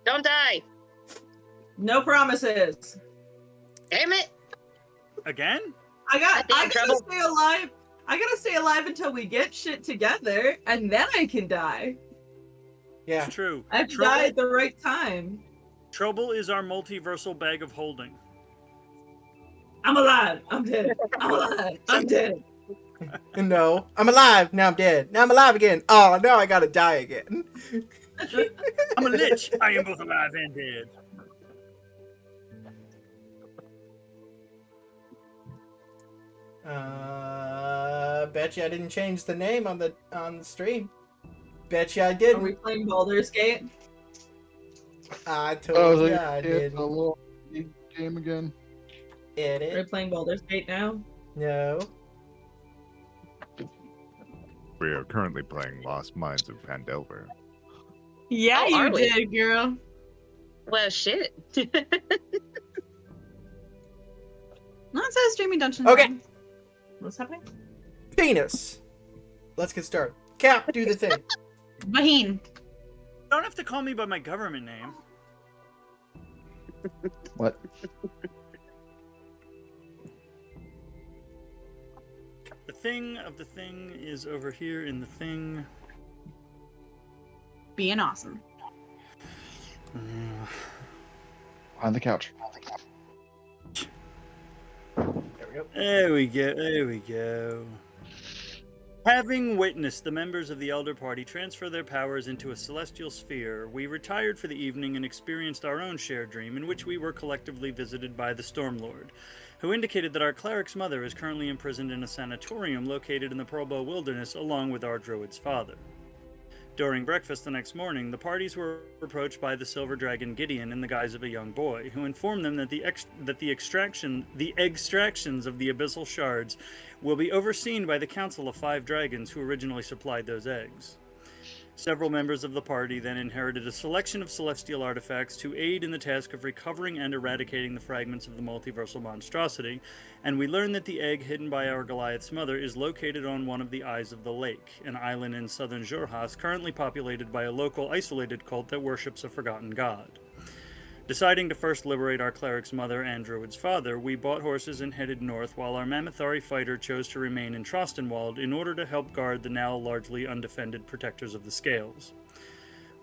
Don't die. No promises. Damn it. Again? I gotta trouble. stay alive. I gotta stay alive until we get shit together, and then I can die. Yeah. It's true. I have to die at the right time. Trouble is our multiversal bag of holding. I'm alive. I'm dead. I'm alive. I'm dead. No, I'm alive. Now I'm dead. Now I'm alive again. Oh, now I gotta die again. I'm a lich. I am both alive and dead. Bet you I didn't change the name on the stream. Bet you I Are didn't. we playing Baldur's Gate? I told you I A didn't. little game again. Are we Edit. playing Baldur's Gate now? No. We are currently playing Lost Mines of Pandelver. Yeah, Oh, you are we? did, girl. Well, shit. No, it says streaming dungeon. Okay. What's happening? Penis. Let's get started. Cap, do the thing. Baheen. You don't have to call me by my government name. What? The thing of the thing is over here in the thing. Being awesome. On the couch. There we go. There we go. There we go. Having witnessed the members of the Elder Party transfer their powers into a celestial sphere, we retired for the evening and experienced our own shared dream in which we were collectively visited by the Stormlord, who indicated that our cleric's mother is currently imprisoned in a sanatorium located in the Pearlbow Wilderness along with our druid's father. During breakfast the next morning, the parties were approached by the Silver Dragon Gideon in the guise of a young boy, who informed them that the extractions of the abyssal shards will be overseen by the Council of Five Dragons who originally supplied those eggs. Several members of the party then inherited a selection of celestial artifacts to aid in the task of recovering and eradicating the fragments of the multiversal monstrosity, and we learned that the egg hidden by our Goliath's mother is located on one of the Eyes of the Lake, an island in southern Xhorhas currently populated by a local isolated cult that worships a forgotten god. Deciding to first liberate our cleric's mother and druid's father, we bought horses and headed north while our Mammothari fighter chose to remain in Trostenwald in order to help guard the now largely undefended protectors of the Scales.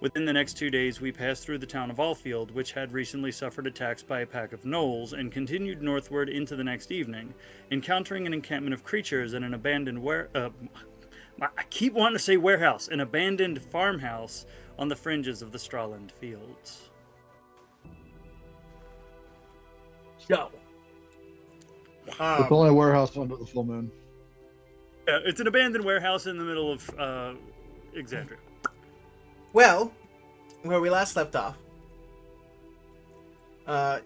Within the next 2 days, we passed through the town of Alfield, which had recently suffered attacks by a pack of gnolls, and continued northward into the next evening, encountering an encampment of creatures at an abandoned I keep wanting to say warehouse, an abandoned farmhouse on the fringes of the Straland Fields. Go. It's only a warehouse under the full moon. Yeah, it's an abandoned warehouse in the middle of Exandria. Well, where we last left off,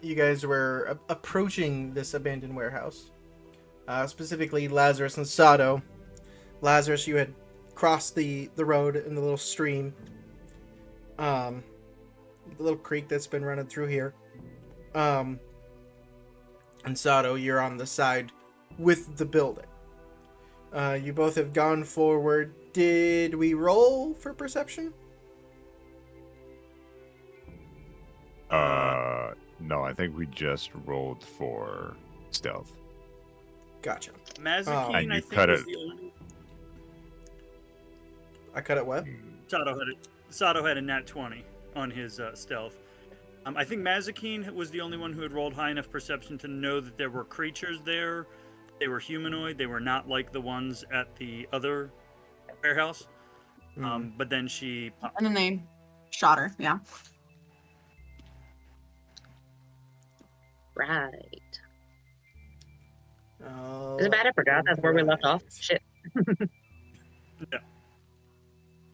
you guys were approaching this abandoned warehouse. Specifically, Lazarus and Sato. Lazarus, you had crossed the road in the little stream. The little creek that's been running through here. And Sato, you're on the side with the building. You both have gone forward. Did we roll for perception? No, I think we just rolled for stealth. Gotcha. Mazikeen, And I you think, cut was it. the only... I cut it what? Sato had a nat 20 on his stealth. I think Mazikeen was the only one who had rolled high enough perception to know that there were creatures there. They were humanoid. They were not like the ones at the other warehouse. But then she... And then they shot her, yeah. Right. Oh, Is it bad? I forgot. That's where we left off. Shit. Yeah.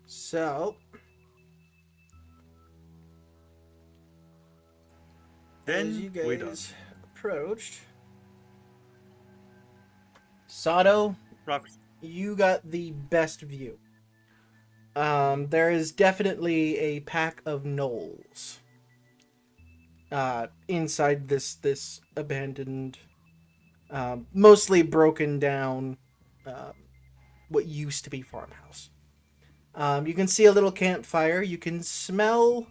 So, Then as you we done. guys approached, Sato, Robert. you got the best view. There is definitely a pack of gnolls inside this abandoned, mostly broken down, what used to be farmhouse. You can see a little campfire. You can smell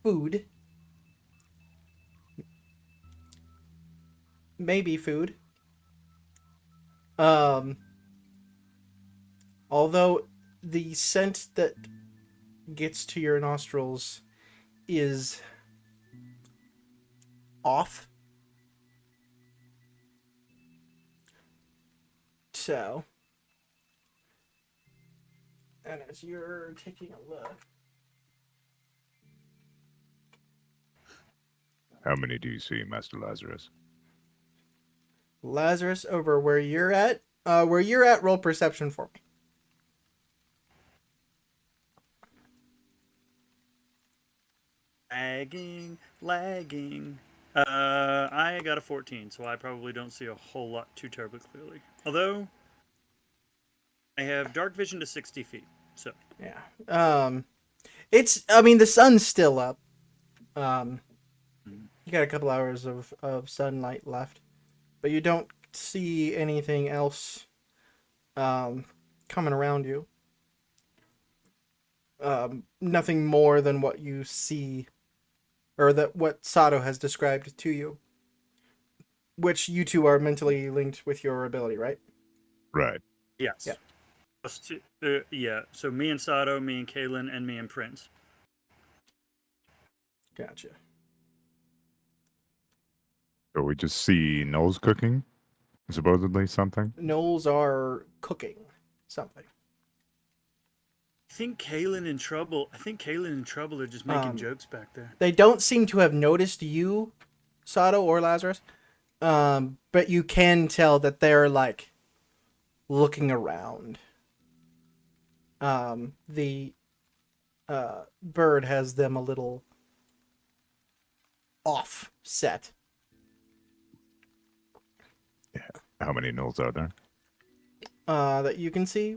food. Maybe food. Although the scent that gets to your nostrils is off. So, and as you're taking a look, How many do you see, Master Lazarus? Lazarus, over where you're at, roll perception for me. Lagging. I got a 14, so I probably don't see a whole lot too terribly clearly. Although, I have dark vision to 60 feet, so. Yeah. I mean, the sun's still up. You got a couple hours of sunlight left, but you don't see anything else, coming around you. Nothing more than what you see, or what Sato has described to you, which you two are mentally linked with your ability, right? Right. Yes. Yeah. Yeah, so me and Sato, me and Kaylin, and me and Prince. Gotcha. So we just see Knowles cooking, supposedly something. Knowles are cooking something. I think Kaylin in trouble are just making jokes back there. They don't seem to have noticed you, Sato or Lazarus, but you can tell that they're like looking around. The bird has them a little offset. How many Knowles are there? That you can see.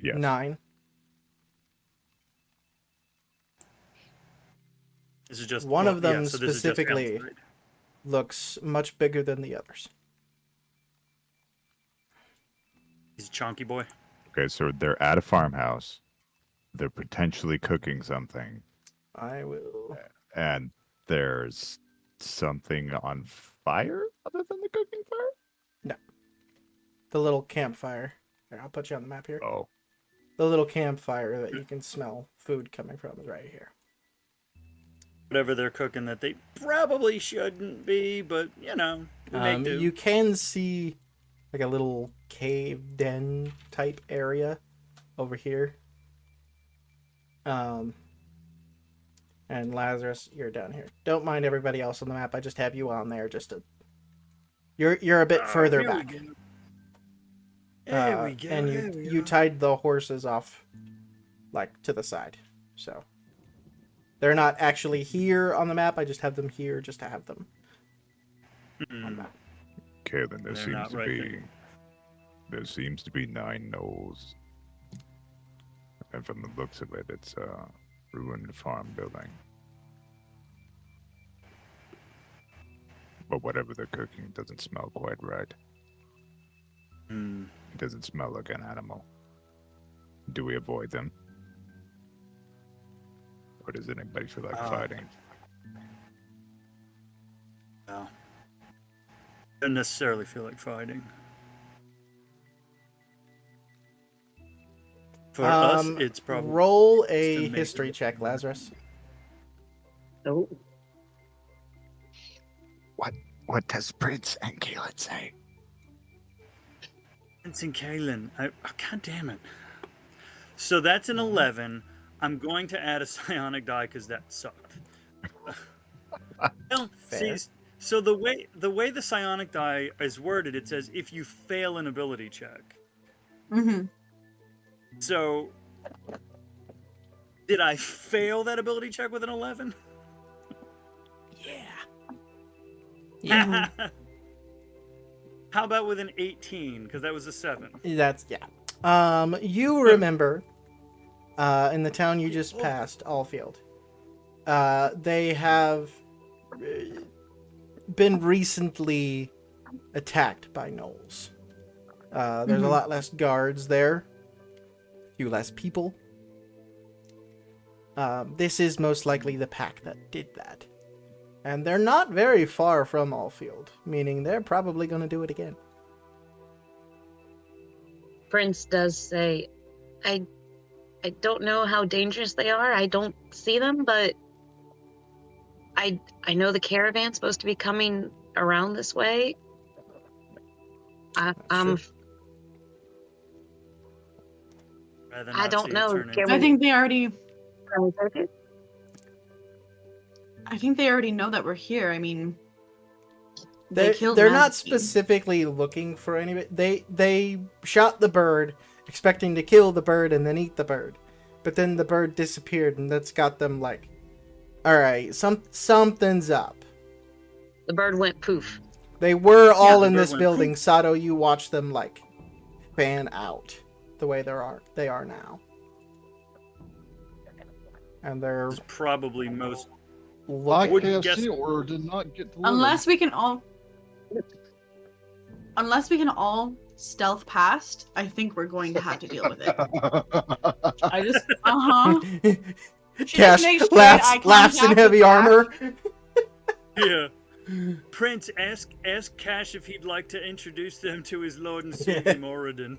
Yes. 9. This is just One of them so this is just specifically outside. looks much bigger than the others. He's a chonky boy. Okay, so they're at a farmhouse. They're potentially cooking something, I will. and there's something on fire other than the cooking fire? The little campfire. Here, I'll put you on the map here. Oh, The little campfire that you can smell food coming from is right here. Whatever they're cooking that they probably shouldn't be, but we make do. You can see like a little cave den type area over here. And Lazarus, you're down here. Don't mind everybody else on the map. I just have you on there just to. You're a bit further Here we back. go. There we go. And there we you go. tied the horses off, like to the side, so they're not actually here on the map. I just have them here just to have them on the map. okay, then They're not right there. there seems to be 9 Knowles. And from the looks of it, it's a ruined farm building. But whatever they're cooking doesn't smell quite right. Hmm. It doesn't smell like an animal. Do we avoid them? Or does anybody feel like fighting? No. Don't necessarily feel like fighting. For us, it's probably Roll a to make history it- check, Lazarus. Oh, What does Prince and Keelan say? Prince and Kaylin. God damn it. So that's an 11. I'm going to add a psionic die because that sucked. Well, Fair. see, so the way the psionic die is worded, it says if you fail an ability check. Mm-hmm. So did I fail that ability check with an 11? Yeah. How about with an 18? Because that was a 7. That's yeah. You remember, in the town you just passed, Allfield, they have been recently attacked by gnolls. There's a lot less guards there, a few less people. This is most likely the pack that did that. And they're not very far from Allfield, meaning they're probably going to do it again. Prince does say, I don't know how dangerous they are. I don't see them, but I know the caravan's supposed to be coming around this way. Rather I not don't see it know. turn Can into- I think they already. we- I think they already know that we're here. I mean, they killed. They're not Mazikeen. specifically looking for anybody. They shot the bird, expecting to kill the bird and then eat the bird, but then the bird disappeared, and that's got them like, all right, something's up. The bird went poof. They were all the in bird this went building. Sato, you watch them like fan out the way they are now, and they're It's probably most. Like wouldn't guess- KFC order did not get delivered. Unless we can all stealth past, I think we're going to have to deal with it. I just Cash makes straight eye laughs in contact heavy with Cash. armor. Yeah. Prince, ask Cash if he'd like to introduce them to his lord and savior Moradin.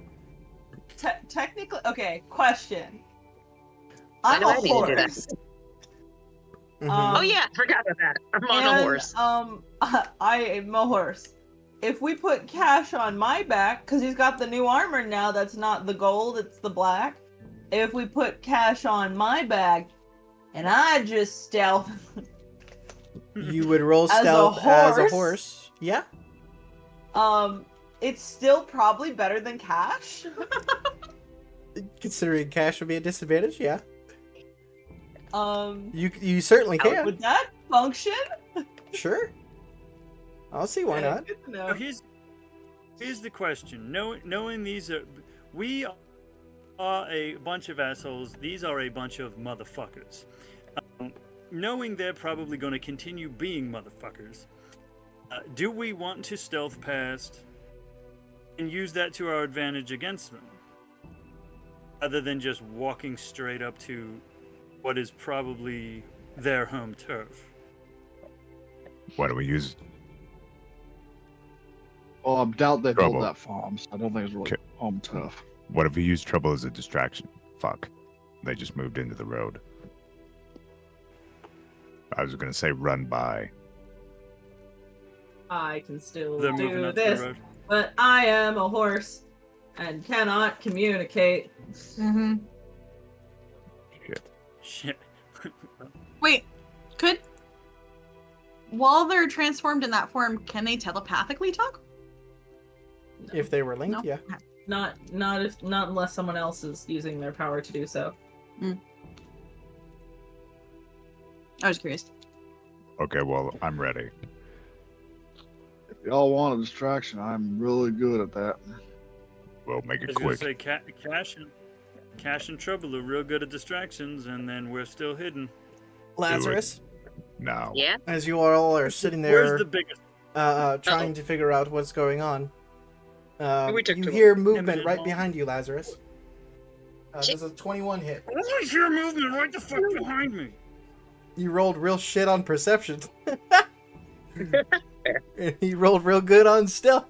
Technically, okay. Question. Why I'm do a I need to do that? horse. Mhm. Oh yeah, I forgot about that. I'm on a horse. I am a horse. If we put Cash on my back, because he's got the new armor now, that's not the gold, it's the black. If we put Cash on my back, and I just stealth, You would roll As a stealth as a horse? horse. Yeah. it's still probably better than Cash. Considering Cash would be a disadvantage, yeah. Um, You certainly can. would that function? Sure. I'll see why Okay, not. good to know. So here's the question. Knowing these are, we are a bunch of assholes. These are a bunch of motherfuckers. Knowing they're probably going to continue being motherfuckers, do we want to stealth past and use that to our advantage against them, other than just walking straight up to what is probably their home turf? Why do we use? Well, I doubt they built Trouble. that farm, so I don't think it's really Okay. home tough. What if we use trouble as a distraction? Fuck. They just moved into the road. I was gonna say run by. I can still They're moving do up this, the road. but I am a horse and cannot communicate. Mm-hmm. Shit. Shit. Wait, while they're transformed in that form, can they telepathically talk? If they were linked, No? yeah. Not unless someone else is using their power to do so. I was curious. Okay, well I'm ready. If y'all want a distraction, I'm really good at that. We'll make I it was gonna quick. say Cash and Trouble are real good at distractions, and then we're still hidden. Lazarus, No. Yeah. as you all are sitting Where's there the biggest? trying to figure out what's going on, We took you too hear movement Limited right long. behind you, Lazarus. Shit. There's a 21 hit. I hear movement right the fuck behind me. You rolled real shit on perception. And he rolled real good on stealth.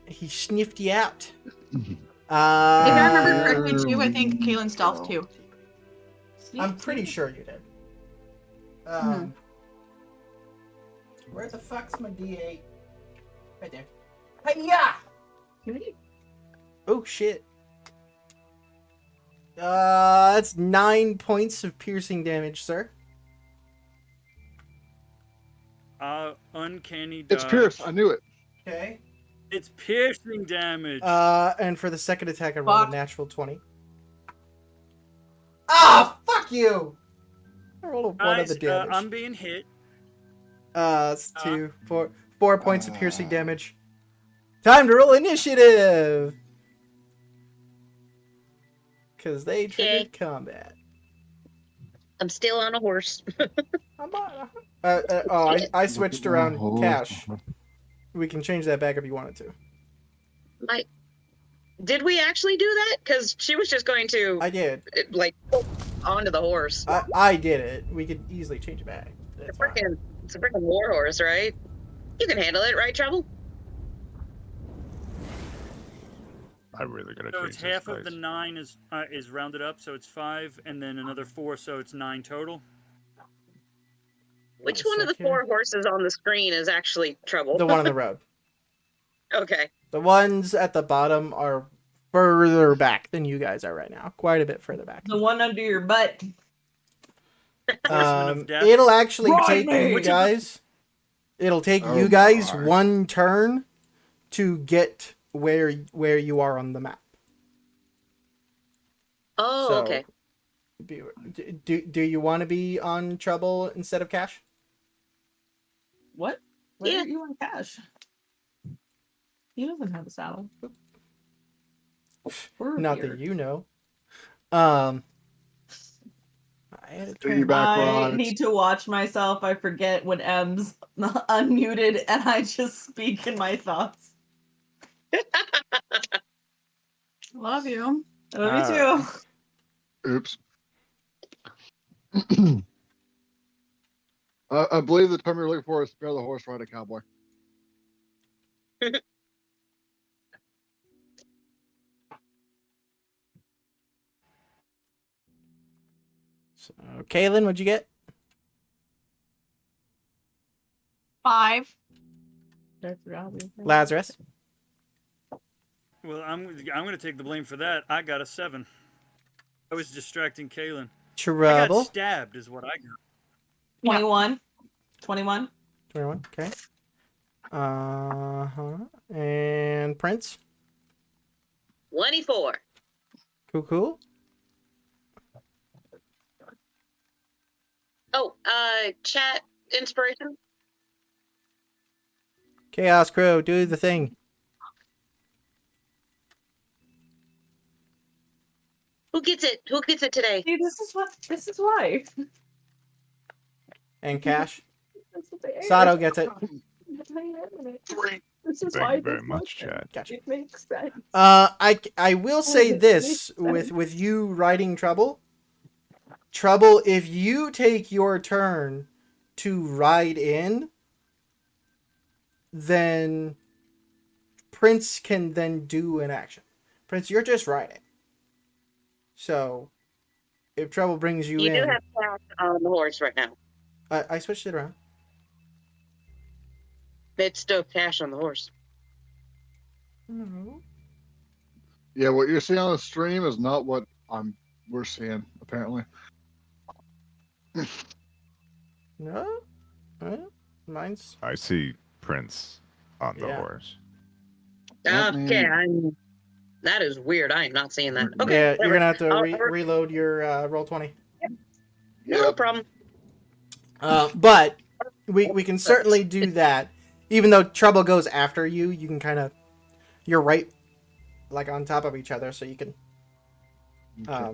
He sniffed you out. If I remember Uh, correctly, too, I think Kaylin stealth too. I'm pretty sure you did. Where the fuck's my D8? Right there. Hiya! Oh shit. That's 9 points of piercing damage, sir. Uncanny It's dodge. Pierce. I knew it. Okay. It's piercing damage. And for the second attack, I rolled Fuck. a natural 20. Ah, fuck you! I rolled a 1 of Guys, the damage. I'm being hit. It's 4 points of piercing damage. Time to roll initiative! Because they triggered combat. I'm still on a horse. I'm on I switched around Cash. We can change that back if you wanted to. Did we actually do that? Because she was just going to, I did. like, onto the horse. I did it. We could easily change it back. That's fine. It's a freaking war horse, right? You can handle it, right, Trouble? I really gotta So change it's this, half of the guys. 9 is rounded up, so it's 5, and then another 4, so it's 9 total. Which One one of the second. 4 horses on the screen is actually Trouble? The one on the road. Okay. The ones at the bottom are further back than you guys are right now. Quite a bit further back. The one under your butt. Horseman of Death. It'll actually Ride take me! you guys. It'll take Oh you guys my. one turn to get where you are on the map. Oh, So, okay. Do you want to be on Trouble instead of Cash? What? Why Yeah. aren't you on Cash? He doesn't have a saddle. We're Not here. that you know. I had a turn. Piggyback I rides. need to watch myself. I forget when M's unmuted and I just speak in my thoughts. Love you. I love you too. Oops. I believe the term you're looking for is spare the horse, ride a cowboy. So, Kaylin, what'd you get? 5. Lazarus. Well, I'm going to take the blame for that. I got a 7. I was distracting Kaylin. I Trouble. got stabbed, is what I got. 21. 21. 21. Okay. And Prince. 24. Cool. Oh, chat inspiration. Chaos Crow, do the thing. Who gets it? Who gets it today? See, this is why. And Cash. This is the Sato gets it. This is Thank why you very this much, works. Chad. Gotcha. It makes sense. I will say it this makes with you riding Trouble. Trouble, if you take your turn to ride in, then Prince can then do an action. Prince, you're just riding. So, if Trouble brings you You in, do have Cash on the horse right now. I switched it around. It's still Cash on the horse. No. Yeah, what you're seeing on the stream is not what we're seeing, apparently. No? Mine's. I see Prince on the Yeah. horse. Let me- Okay, that is weird. I am not seeing that. Okay, Yeah, whatever. you're gonna have to I'll- reload your roll 20. No problem. But we can certainly do that. Even though Trouble goes after you, you can kind of, you're right, like on top of each other, so you can. I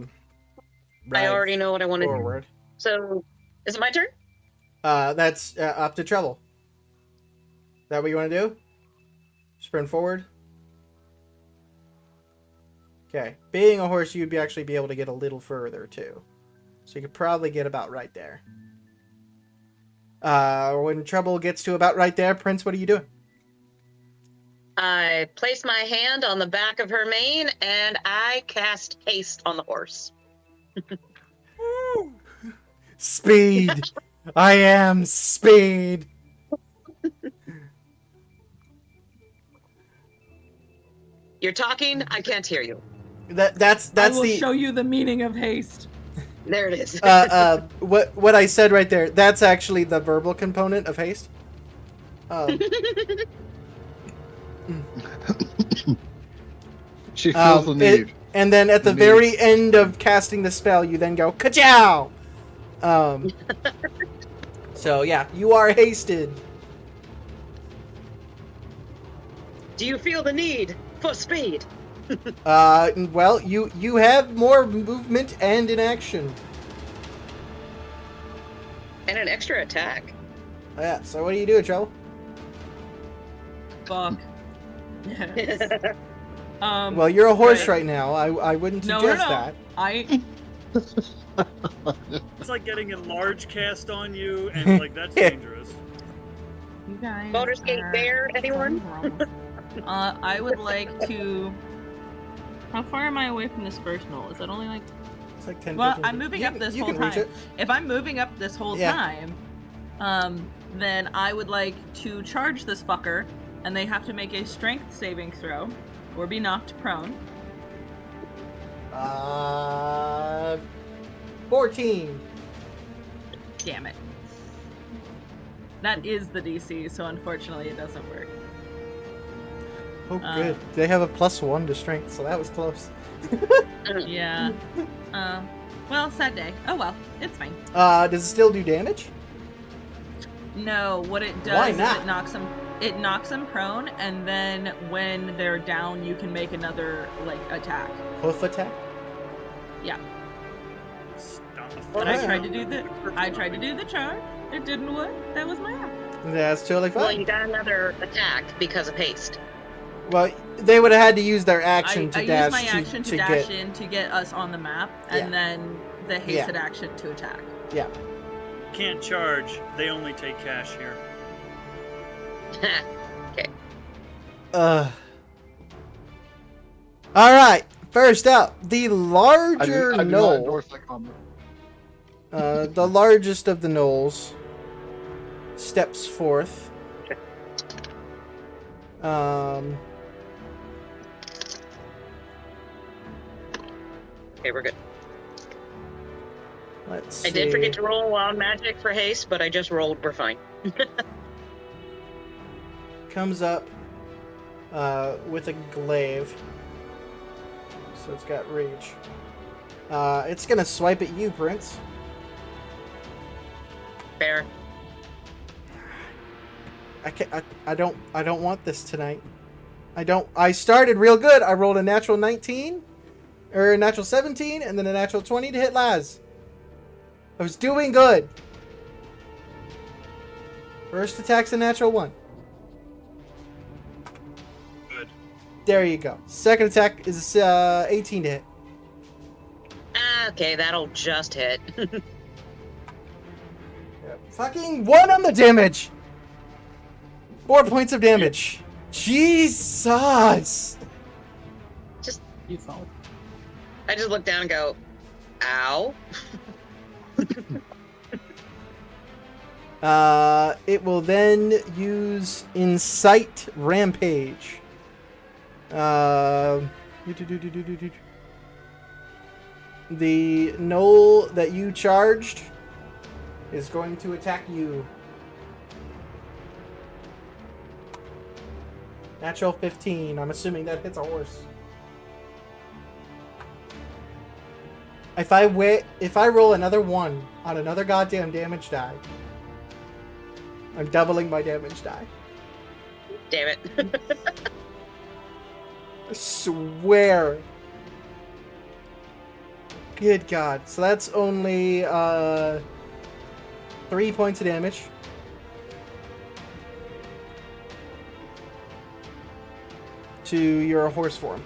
ride already know what I want to do. forward. So, is it my turn? That's up to Trouble. Is that what you want to do? Sprint forward. Okay, being a horse, you'd actually be able to get a little further too, so you could probably get about right there. When Trouble gets to about right there, Prince, what are you doing? I place my hand on the back of her mane and I cast haste on the horse. Speed! I am speed! You're talking, I can't hear you. That's I will the show you the meaning of haste. There it is. what I said right there. That's actually the verbal component of haste. She feels the need. And then at the Need. very end of casting the spell, you then go ka-chow. So yeah, you are hasted. Do you feel the need for speed? Well, you have more movement and an action. And an extra attack. Yeah. So what do you do, Trouble? Fuck. Yes. Well, you're a horse right. right now. I wouldn't No, suggest no, no. that. I It's like getting a large cast on you, and like that's dangerous. You guys Motor skate are bear, anyone? so gross. I would like to. How far am I away from this first knoll? Is that only like? It's like 10. Well, 15. I'm moving up this you whole can reach time. it. If I'm moving up this whole Yeah. time, then I would like to charge this fucker, and they have to make a strength saving throw, or be knocked prone. 14. Damn it. That is the DC, so unfortunately it doesn't work. Oh, good. They have a +1 to strength, so that was close. Yeah. Well, sad day. Oh well, it's fine. Does it still do damage? No, what it does Why is not? it knocks them prone, and then when they're down, you can make another like attack. Hoof attack? Yeah. Stop. And I yeah. tried to do the charge. It didn't work. That was my app. That's totally Well, fine. you got another attack because of haste. Well, they would have had to use their action to I dash used my action to dash get. in to get us on the map, and then the hasted action to attack. Yeah. Can't charge. They only take cash here. Okay. All right. First up, the I larger do not knoll. endorse that comment. The largest of the knolls steps forth. Okay, we're good. Let's see. I did forget to roll wild magic for haste, but I just rolled. We're fine. Comes up with a glaive. So it's got rage. It's gonna swipe at you, Prince. Fair. I don't want this tonight. I started real good. I rolled a natural 19 or a natural 17 and then a natural 20 to hit Laz. I was doing good. First attack's a natural 1. Good. There you go. Second attack is 18 to hit. Okay, that'll just hit. Fucking 1 on the damage. 4 points of damage. Jesus. You fall. I just look down and go, ow. It will then use Incite Rampage. The knoll that you charged is going to attack you. Natural 15. I'm assuming that hits a horse. If I roll another 1 on another goddamn damage die, I'm doubling my damage die. Damn it. I swear. Good God. So that's only 3 points of damage. To your horse form.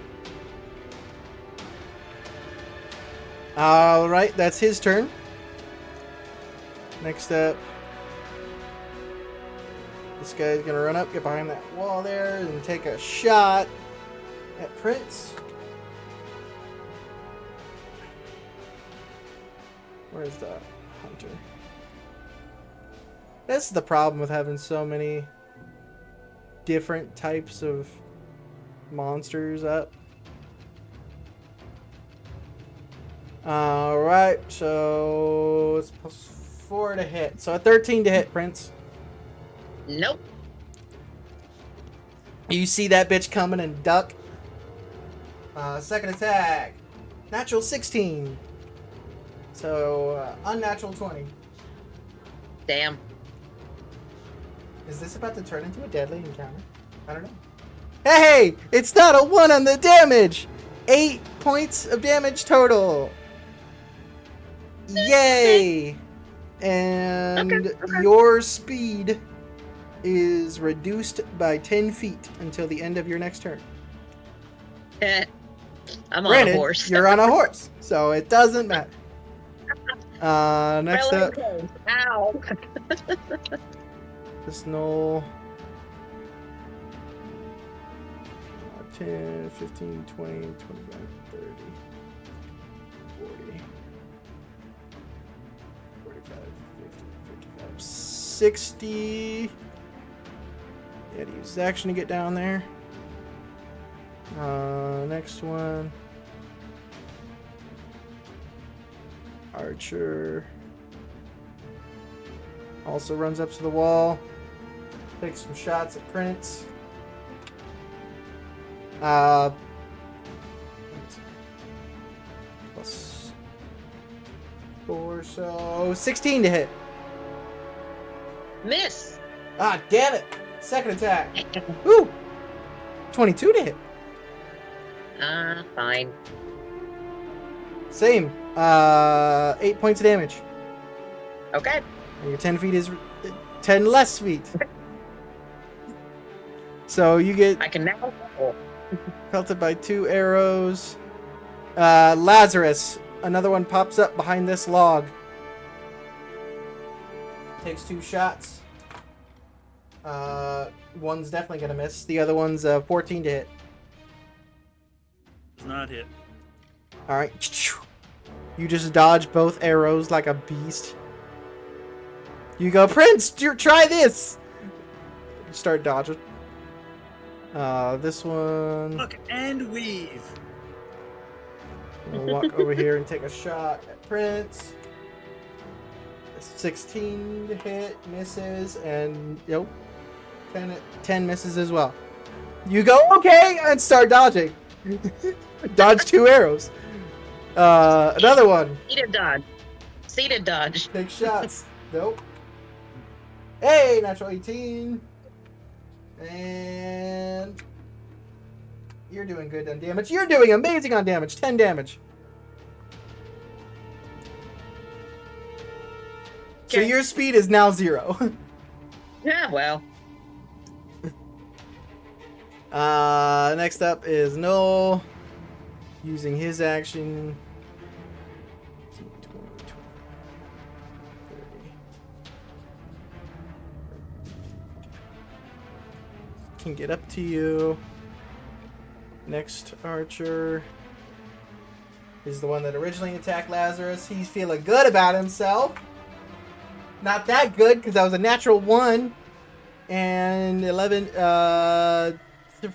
Alright, that's his turn. Next up, this guy's gonna run up, get behind that wall there, and take a shot at Prince. Where's the hunter? That's the problem with having so many different types of monsters up. Alright, so it's +4 to hit. So a 13 to hit, Prince. Nope. You see that bitch coming and duck. Second attack. Natural 16. So unnatural 20. Damn. Is this about to turn into a deadly encounter? I don't know. Hey! It's not a 1 on the damage! 8 points of damage total. Yay! And your speed is reduced by 10 feet until the end of your next turn. I'm on Granted, a horse. you're on a horse, so it doesn't matter. Next My up, leg hurts. Ow. this Knoll. 10, 15, 20, 25, 30, 40, 45, 50, 55, 60. Yeah, to use his action to get down there. Next one. Archer. Also runs up to the wall. Takes some shots at Prince. Plus 4, so 16 to hit. Miss. Ah, damn it! Second attack. Woo! 22 to hit. Fine. Same. 8 points of damage. Okay. And your 10 feet is 10 less feet. So you get I can now roll. pelted by 2 arrows. Lazarus, another one pops up behind this log. Takes 2 shots. One's definitely gonna miss. The other one's 14 to hit. It's not hit. All right. You just dodge both arrows like a beast. You go, Prince, try this. You start dodging. This one. Look and weave. I'll walk over here and take a shot at Prince. 16 to hit, misses, and nope. 10 misses as well. You go, okay, and start dodging. Dodge 2 arrows. Another one. Seated dodge. Seated dodge. Take shots. Nope. Hey, natural 18. And you're doing good on damage. You're doing amazing on damage. 10 damage. So Okay. your speed is now 0. Yeah, well. Next up is Noel. Using his action. 20, 30. Can get up to you. Next archer is the one that originally attacked Lazarus. He's feeling good about himself. Not that good, because that was a natural 1. And 11,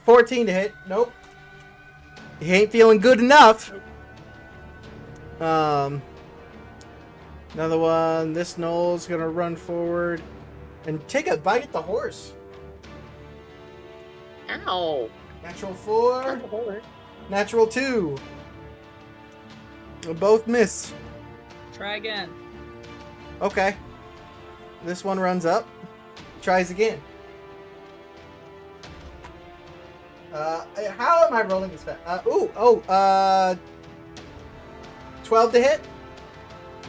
14 to hit. Nope. He ain't feeling good enough. Another one. This Knoll's gonna run forward and take a bite at the horse. Ow. Natural 4. Natural 2. Both miss. Try again. Okay. This one runs up. Tries again. How am I rolling this fast? 12 to hit?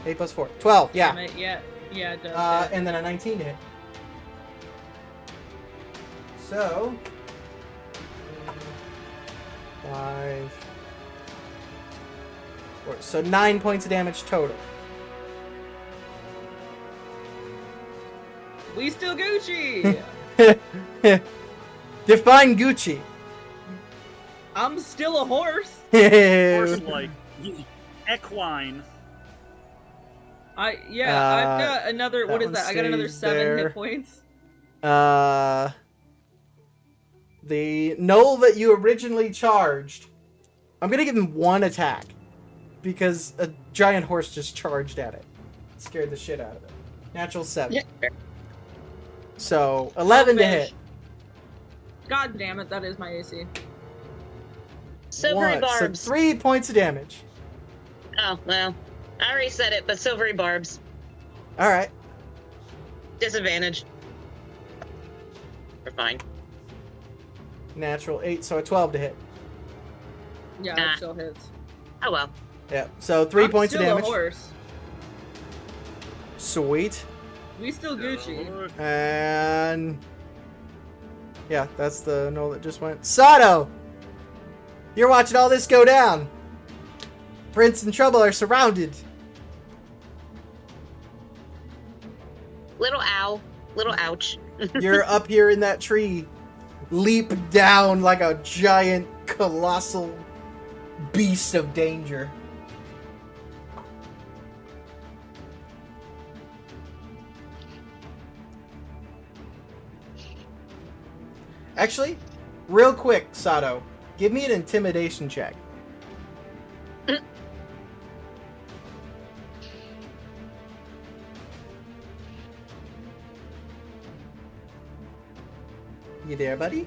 8 plus 4. 12, yeah. Damn it, yeah, it does. hit. And then a 19 to hit. So... 5... 4. So 9 points of damage total. We still Gucci. Define Gucci. I'm still a horse. Horse-like. Equine. I've Uh, got another. What that is that? one I got another stays 7 there. hit points. The Knoll that you originally charged, I'm gonna give him 1 attack because a giant horse just charged at it. Scared the shit out of it. Natural 7. Yeah. So 11 to Selfish. hit. God damn it, that is my AC. Silvery 1. So barbs. 3 points of damage. Oh, well. I already said it, but silvery barbs. All right. Disadvantage. We're fine. Natural 8, so a 12 to hit. Yeah, Ah. it still hits. Oh, well. Yeah. So 3 I'm points of still damage. a horse. Sweet. We still Gucci. And yeah, that's the Knoll that just went. Sato! You're watching all this go down. Prince and Trouble are surrounded. Little ow. Little ouch. You're up here in that tree, leap down like a giant, colossal beast of danger. Actually, real quick, Sato, give me an intimidation check. You there, buddy?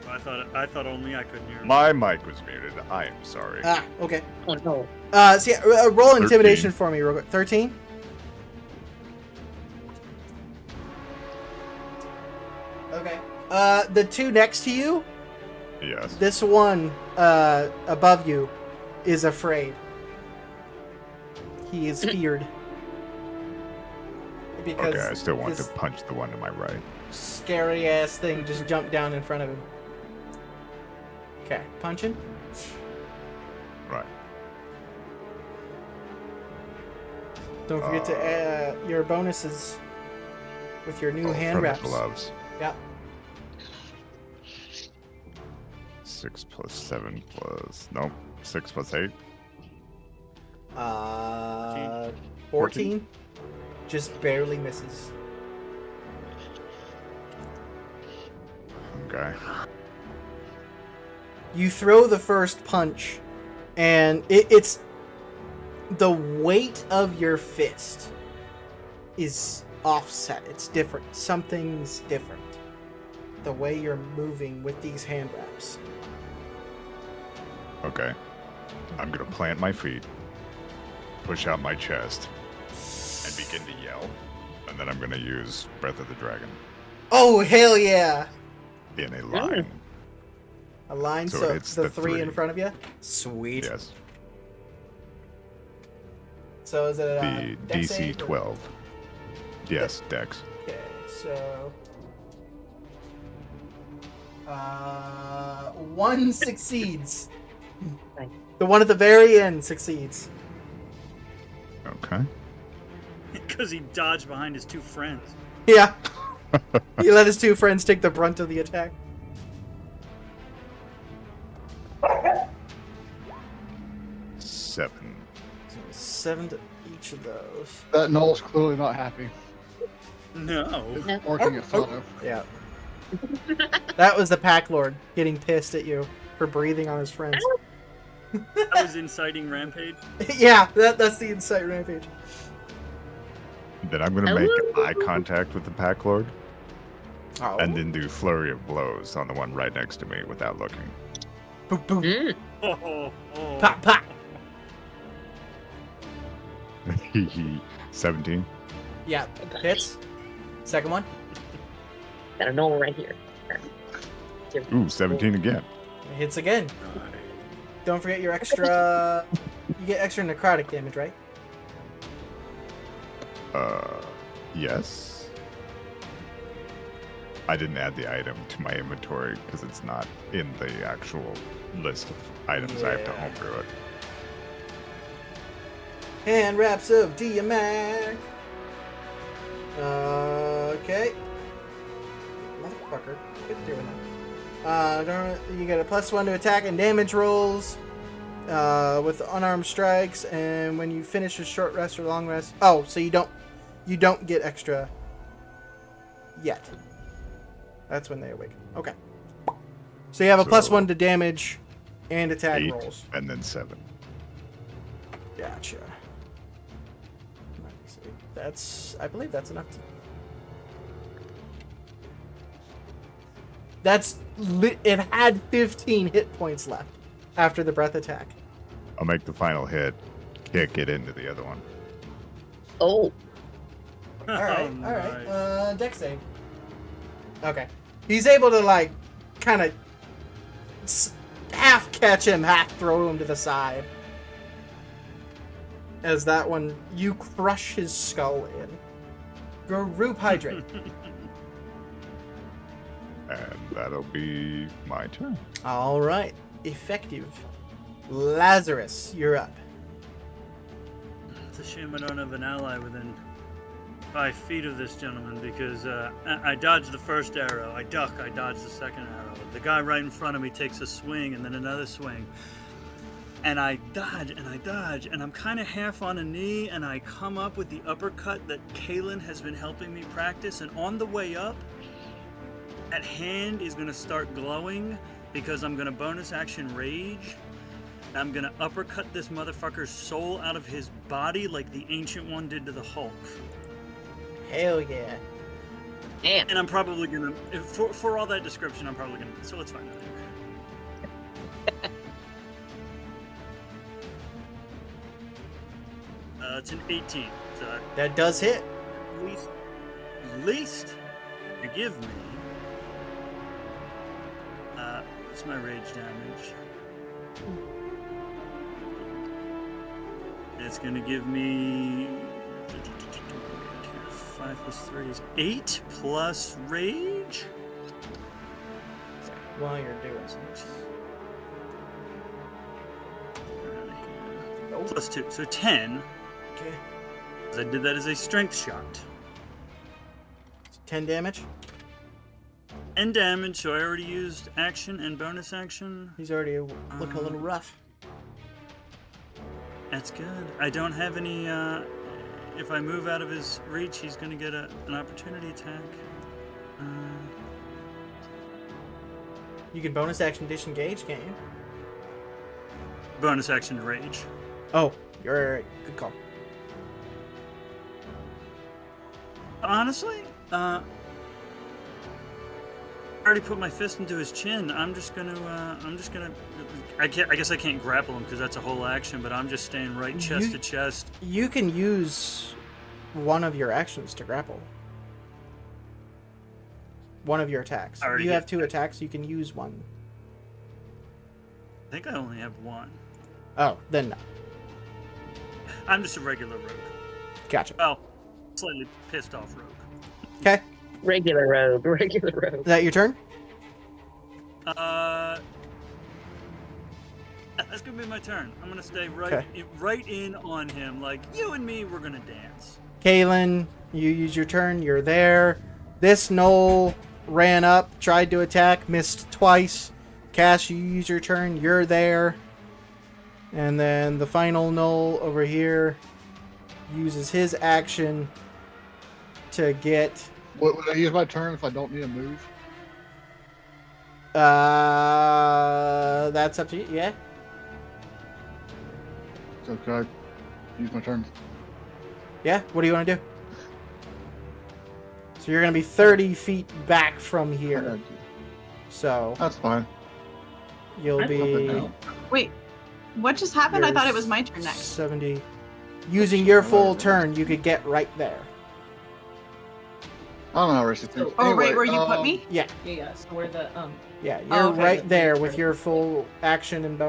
I thought only I couldn't hear him. My mic was muted. I am sorry. Ah, okay. Oh no. So yeah, roll 13. intimidation for me real quick. 13? Okay. The two next to you, Yes. this one above you is afraid. He is feared. Because Okay, I still want to this punch the one to my right. scary ass thing just jumped down in front of him. Okay, punching. Right. Don't forget to add your bonuses with your new hand from the wraps. gloves. Yeah. 6 plus 7 plus... Nope. 6 plus 8. 14. Just barely misses. Okay. You throw the first punch, and it's the weight of your fist is offset. It's different. Something's different. The way you're moving with these hand wraps. Okay. I'm gonna plant my feet, push out my chest, and begin to yell. And then I'm gonna use Breath of the Dragon Oh, hell yeah! in a line. A line, So so it's the the three in three. front of you? Sweet. Yes. So is it The dex DC save or- 12. Yes, Dex. Okay, so... one succeeds. Nice. The one at the very end succeeds. Okay. Because he dodged behind his two friends. Yeah. He let his two friends take the brunt of the attack. Seven. So 7 to each of those. That Null's clearly not happy. No. It's barking at Sato. Yeah. That was the Pack Lord getting pissed at you for breathing on his friends. That was inciting rampage. Yeah, that's the Insight Rampage. Then I'm gonna make eye contact with the Pack Lord, Oh. and then do flurry of blows on the one right next to me without looking. Boom, boom. Mm. Oh, oh. Pop, pop. 17. Yeah, hits. Second one. Got a knoll right here. Ooh, 17 again. Hits again. Don't forget your extra... You get extra necrotic damage, right? Yes. I didn't add the item to my inventory because it's not in the actual list of items I have to Yeah. homebrew it. Hand wraps of Diamac. Okay. Motherfucker. Quit doing that. You get a +1 to attack and damage rolls with unarmed strikes, and when you finish a short rest or long rest. Oh, so you don't get extra yet. That's when they awaken. Okay. So you have a So- +1 to damage and attack 8 rolls. and then 7. Gotcha. I believe that's enough. It had 15 hit points left after the breath attack. I'll make the final hit, kick it into the other one. Oh, Alright, Oh, alright. nice. Dex save. Okay. He's able to, kind of half catch him, half throw him to the side. As that one, you crush his skull in. Group Hydrate. And that'll be my turn. All right. Effective. Lazarus, you're up. It's a shame I don't have an ally within 5 feet of this gentleman because I dodged the first arrow. I duck. I dodge the second arrow. The guy right in front of me takes a swing and then another swing. And I dodge and I dodge and I'm kind of half on a knee and I come up with the uppercut that Kaylin has been helping me practice. And on the way up, that hand is going to start glowing because I'm going to bonus action rage. I'm going to uppercut this motherfucker's soul out of his body like the Ancient One did to the Hulk. Hell yeah. Damn. And I'm probably going to, for all that description, I'm probably going to, so let's find out here. It's an 18. So That does hit. least you give me. What's my rage damage? It's gonna give me 5 plus 3 is 8 plus rage. While you're doing this. Plus 2, so 10. Okay. 'Cause I did that as a strength shot. 10 damage. And damage, so I already used action and bonus action. He's already looking a little rough. That's good. I don't have any, if I move out of his reach, he's gonna get an opportunity attack. You can bonus action disengage, can't you? Bonus action rage. Oh, you're right. Good call. Honestly, I already put my fist into his chin. I guess I can't grapple him because that's a whole action, but I'm just staying right chest to chest. You can use one of your actions to grapple. One of your attacks. Already You have hit. 2 attacks, you can use one. I think I only have one. Oh, then no. I'm just a regular rogue. Gotcha. Well, slightly pissed off rogue. Okay. Regular rogue. Regular rogue. Is that your turn? That's gonna be my turn. I'm gonna stay Okay. right in on him. Like you and me, we're gonna dance. Kaylin, you use your turn. You're there. This Knoll ran up, tried to attack, missed twice. Cash, you use your turn. You're there. And then the final Knoll over here uses his action to get... Would I use my turn if I don't need a move? That's up to you. Yeah. So could I use my turn? Yeah. What do you want to do? So you're going to be 30 feet back from here. So That's fine. you'll Nothing be now. Wait, what just happened? I thought it Yours- was my turn next. 70. Using your full turn, you could get right there. I don't know how racist things. Oh, Anyway, right where you put me? Yeah. Yeah, so we're the Yeah, you're Oh, okay. right there with your full action and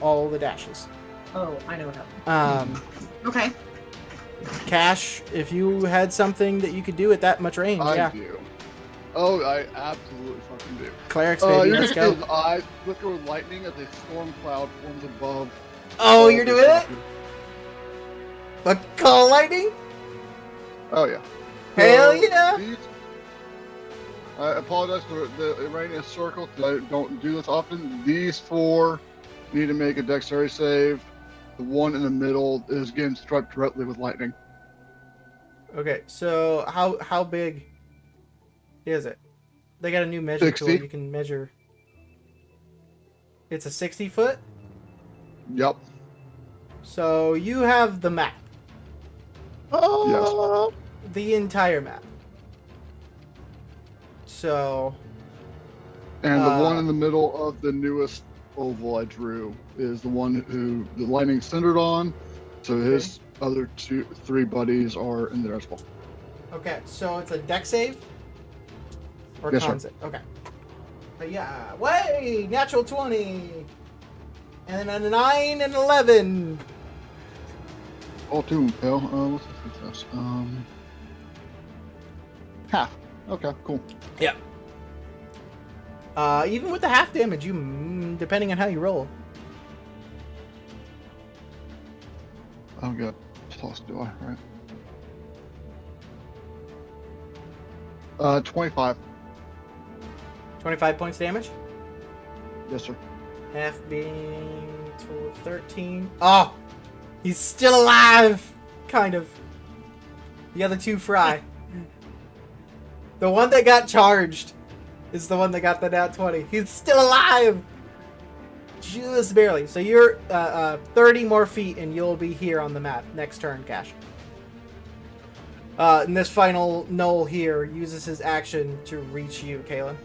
all the dashes. Oh, I know now. Okay. Cash, if you had something that you could do at that much range, I yeah. do. Oh, I absolutely fucking do. Clerics, baby, You're let's gonna go. see his eyes flicker with lightning as a storm cloud forms above. Oh, you're doing it? But call lightning? Oh yeah. Hell So, yeah! I apologize for the Iranian circle because I don't do this often. These 4 need to make a dexterity save. The one in the middle is getting struck directly with lightning. Okay, so how big is it? They got a new measure 60. tool. You can measure. It's a 60 foot. Yep. So you have the map, Yes. the entire map. So And the one in the middle of the newest oval I drew is the one who the lightning centered on. So his other 3 buddies are in there as well. okay, so it's a deck save or Yes, sir. con save. Okay. But yeah, way natural 20, and then a 9 and 11. All 2 fail. What's the success? Half. Okay, cool. Yeah. Even with the half damage, depending on how you roll. Oh, good. Plus, do I? Right. 25. 25 points damage. Yes, sir. Half being 12, 13. Oh! He's still alive! Kind of. The other two fry. The one that got charged is the one that got the nat 20. He's still alive! Just barely. So you're 30 more feet and you'll be here on the map next turn, Cash. And this final Knoll here uses his action to reach you, Kalen.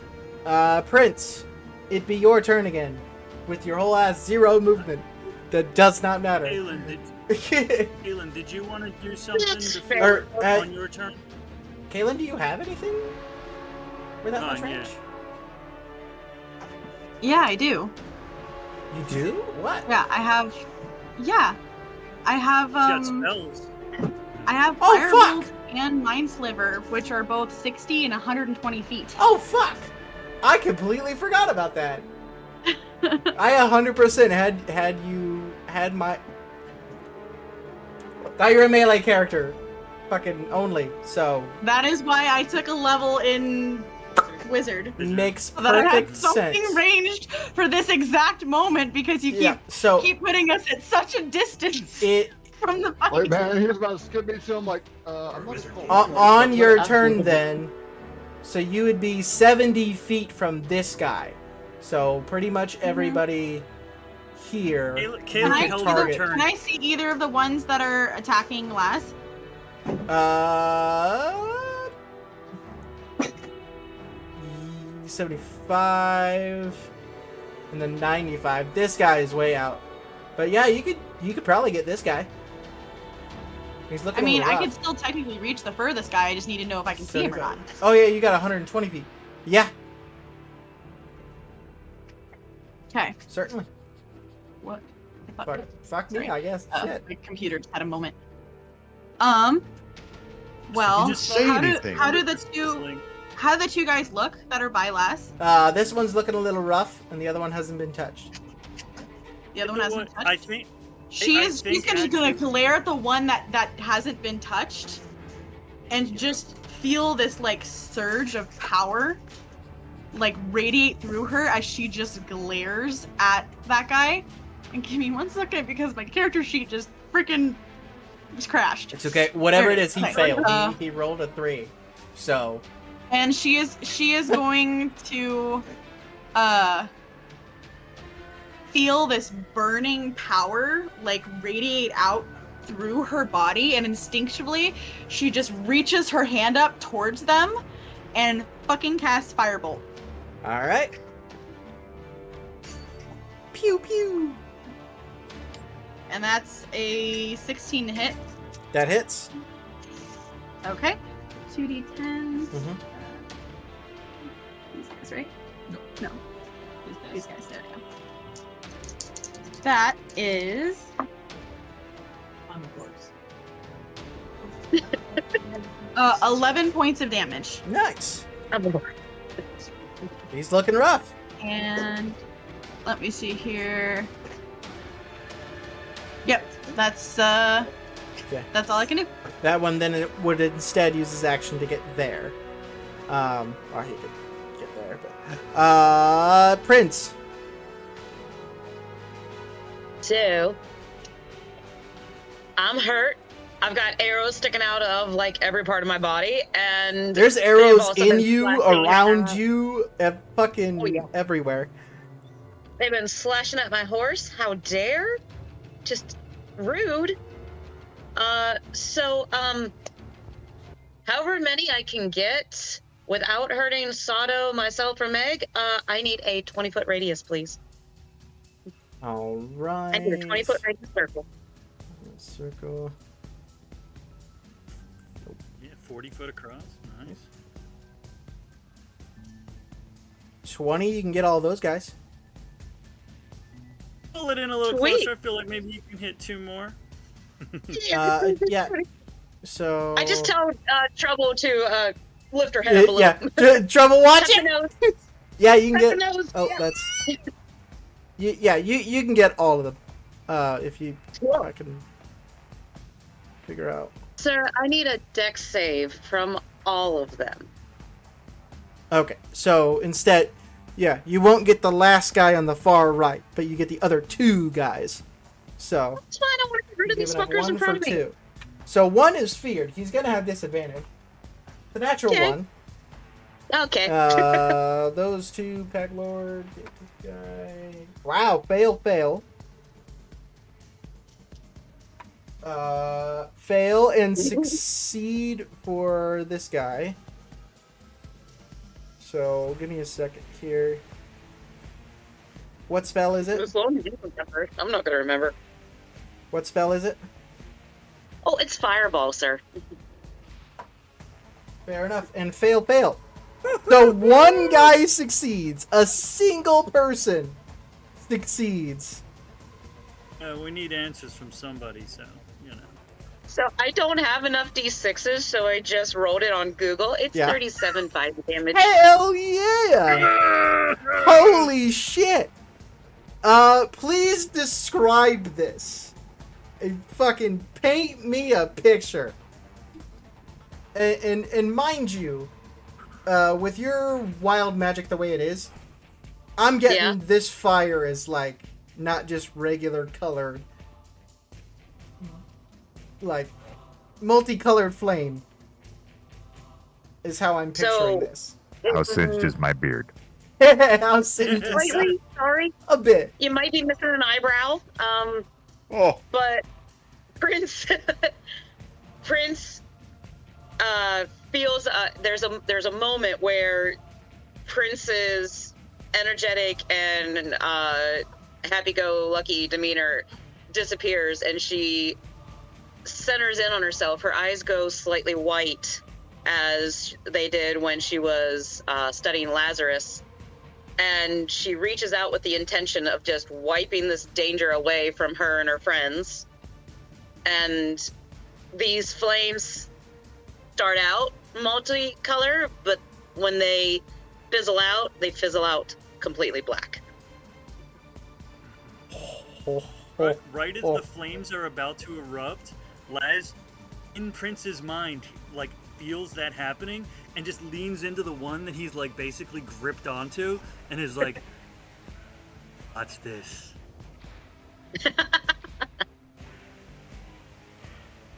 Prince, it'd be your turn again. With your whole ass 0 movement. That does not matter. Kalen, did you want to do something That's before fair. on your turn? Kalen, do you have anything? With that Not much range? yet. Yeah, I do. You do? What? Yeah, I have. Yeah, I have. He's got spells. I have Oh, Firebolt fuck! and Mind Sliver, which are both 60 and 120 feet. Oh, fuck! I completely forgot about that. I 100% had my... Thought you were a melee character. Fucking only, so... That is why I took a level in Wizard. Makes So that I had perfect something sense. ranged for this exact moment because you Yeah, so keep putting us at such a distance it from the fight. Like, man, he was about to skip me, so I'm like, I'm not on your turn then, so you would be 70 feet from this guy. So pretty much everybody here. Kalen Can I, held target. her turn. can I see either of the ones that are attacking Laz? 75 and then 95. This guy is way out. But yeah, you could probably get this guy. He's looking I mean, a little I rough. could still technically reach the furthest guy. I just need to know if I can see him or not. Oh yeah, you got 120 feet. Yeah, Okay. certainly. What? I thought- Fuck me, Sorry. I guess. Shit. My computer just had a moment. Well, just say anything. how do the two guys look that are by Laz? This one's looking a little rough, and the other one hasn't been touched. The other one hasn't touched. I think She's think gonna actually- glare at the one that hasn't been touched, and just feel this like surge of power, like radiate through her as she just glares at that guy. And give me 1 second because my character sheet just freaking just crashed. It's okay. Whatever There it it is, he is. failed. He rolled a 3. So And she is going to feel this burning power like radiate out through her body, and instinctively she just reaches her hand up towards them and fucking casts Firebolt. all right. Pew pew. And that's a 16 to hit. That hits. Okay. 2d10. Mhm. These guys, right? No. These guys, there we go. That is 11 points of damage. Nice. I'm over. He's looking rough. And let me see here. Yep, that's Okay. that's all I can do. That one then it would instead use his action to get there. Or he could get there, but Prince. So, I'm hurt. I've got arrows sticking out of like every part of my body, and There's they've arrows also in been you, slashing around at- you, fucking Oh, yeah. everywhere. They've been slashing at my horse. How dare? Just rude. However many I can get without hurting Sato, myself, or Meg, I need a 20-foot radius, please. All right. I need a 20-foot radius circle. Circle. Yeah, 40 foot across. Nice. 20, you can get all those guys. Pull it in a little Sweet. closer. I feel like maybe you can hit 2 more. Yeah. So. I just tell Trouble to lift her head up a little. Yeah. Trouble, watch Touch her it. nose. Yeah, you can Heaven get. knows. Oh, that's. You can get all of them. If you Whoa. I can figure out. Sir, I need a dex save from all of them. Okay, so instead, yeah, you won't get the last guy on the far right, but you get the other 2 guys. So That's fine. I want to get rid of these giving up fuckers 1 in front for of me. 2. So 1 is feared. He's gonna have disadvantage. The natural Okay. 1. Okay. Those 2, Pack Lord, get this guy. Wow, fail. Fail and succeed for this guy. So give me a second here. What spell is it? As long as you remember. I'm not going to remember. What spell is it? Oh, it's Fireball, sir. Fair enough. And fail. So 1 guy succeeds. A single person succeeds. We need answers from somebody, so, you know. So I don't have enough D6s, so I just rolled it on Google. It's Yeah. 37 fire damage. Hell yeah! Holy shit! Please describe this. And fucking paint me a picture. And mind you, with your wild magic the way it is, I'm getting Yeah. this fire is like not just regular colored, like multicolored flame. Is how I'm picturing So- this. How singed is my beard? How singed is Slightly, sorry. a bit. You might be missing an eyebrow. Oh, But Prince Prince feels there's a moment where Prince's energetic and happy-go-lucky demeanor disappears, and she centers in on herself. Her eyes go slightly white, as they did when she was studying Lazarus. And she reaches out with the intention of just wiping this danger away from her and her friends. And these flames start out multicolor, but when they fizzle out completely black. Right as oh. the flames are about to erupt, Laz, in Prince's mind, like, feels that happening and just leans into the one that he's, like, basically gripped onto and is like, watch this.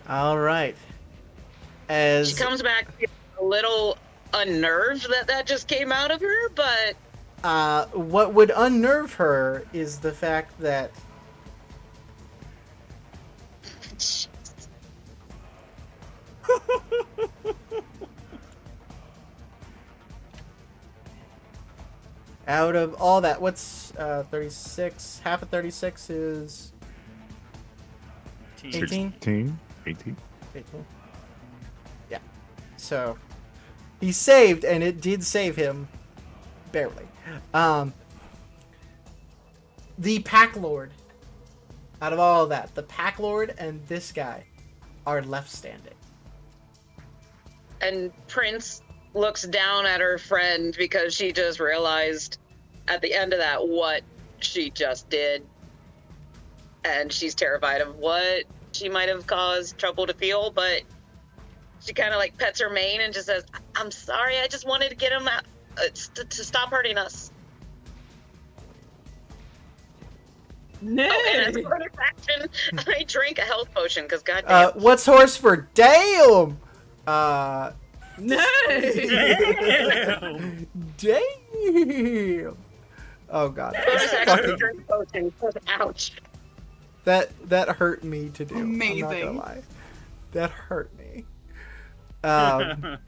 All right. As She comes back a little unnerved that just came out of her, but what would unnerve her is the fact that out of all that, what's 36? Half of 36 is 18? 16, 18. 18. Yeah. So he saved, and it did save him barely. The Pack Lord, out of all of that, the Pack Lord and this guy are left standing. and Prince looks down at her friend because she just realized at the end of that what she just did. And she's terrified of what she might have caused trouble to feel, but she kind of like pets her mane and just says, I'm sorry, I just wanted to get him out to stop hurting us. No. Oh, and as a bonus action, I drink a health potion because goddamn. What's horse for damn? No. Damn. Oh god. bonus action drink potion. Ouch. That hurt me to do. I'm not Amazing. gonna lie. That hurt me. To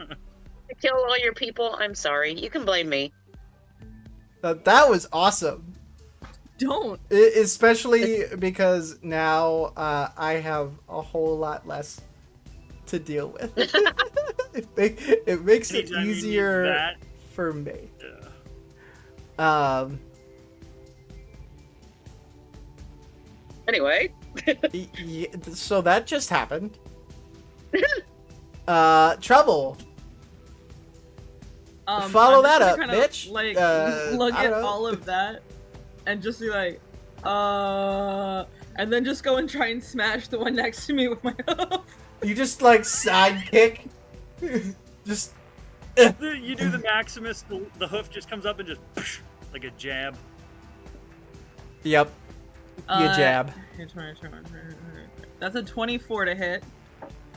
kill all your people, I'm sorry. You can blame me. That was awesome. Don't. Especially because now I have a whole lot less to deal with. it makes it Anytime you need easier that, for me. yeah. Anyway, So that just happened. Trouble. Follow I'm that just up, gonna kinda, bitch. Like, look I at don't know. all of that, and just be like, and then just go and try and smash the one next to me with my hoof. You just like sidekick. Just You do the Maximus, the hoof just comes up and just like a jab. yep. You jab. That's a 24 to hit.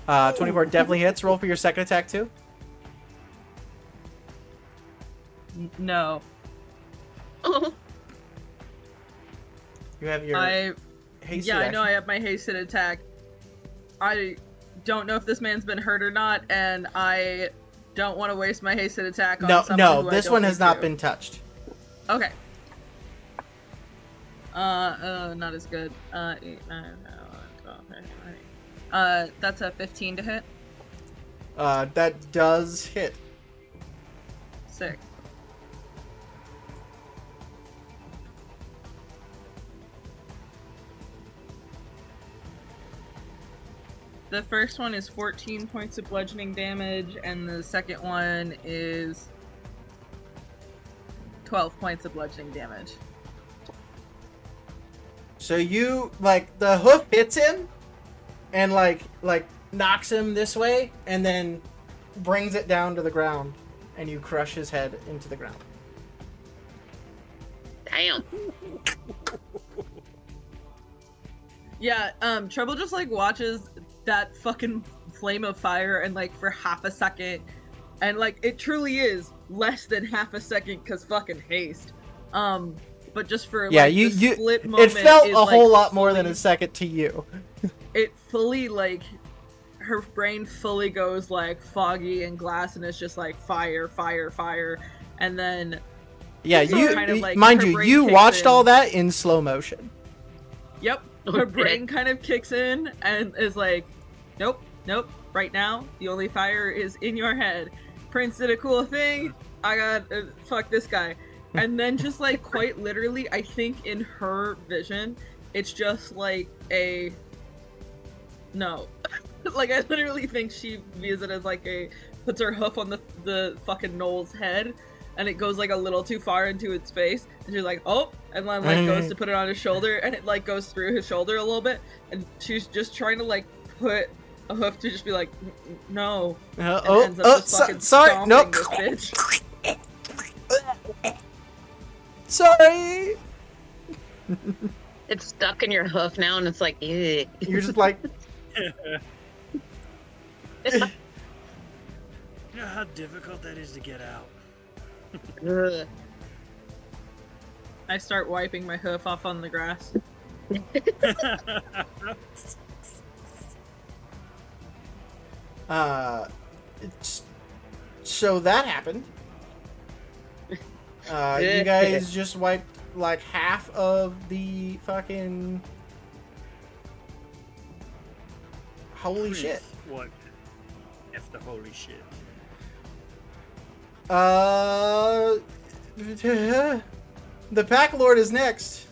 24 definitely hits. Roll for your second attack too. No. You have your I hasted yeah, I know I action. have my hasted attack. I don't know if this man's been hurt or not, and I don't want to waste my hasted attack on someone No, who I this don't one need has not to. been touched. Okay. Not as good. 8, 9, 12, 13, that's a 15 to hit. That does hit. Sick. The first one is 14 points of bludgeoning damage, and the second one is 12 points of bludgeoning damage. So you like the hoof hits him, and like knocks him this way, and then brings it down to the ground, and you crush his head into the ground. Damn. Yeah, Trouble just like watches that fucking flame of fire and like for half a second, and like it truly is less than half a second because fucking haste. But just for Yeah, like, you the split moment it felt is, a like, whole lot more than fully- a second to you. It fully like her brain fully goes like foggy and glass, and it's just like fire, fire, fire, and then Yeah, So you kind of, like, mind her you, brain you kicks watched in. all that in slow motion. yep, Oh, her shit. brain kind of kicks in and is like, nope, nope. Right now, the only fire is in your head. Prince did a cool thing. I got fuck this guy, and then just like quite literally, I think in her vision, it's just like a no. Like I literally think she views it as like a puts her hoof on the fucking knoll's head, and it goes like a little too far into its face, and she's like, oh, and then like goes to put it on his shoulder, and it like goes through his shoulder a little bit, and she's just trying to like put a hoof to just be like, no, and ends up just fucking sorry, stomping nope. this bitch. Sorry. It's stuck in your hoof now, and it's like, ew. You're just like, You know how difficult that is to get out. Ugh. I start wiping my hoof off on the grass. so that happened. You guys just wiped like half of the fucking. Holy shit. What? F the holy shit. The Pack Lord is next.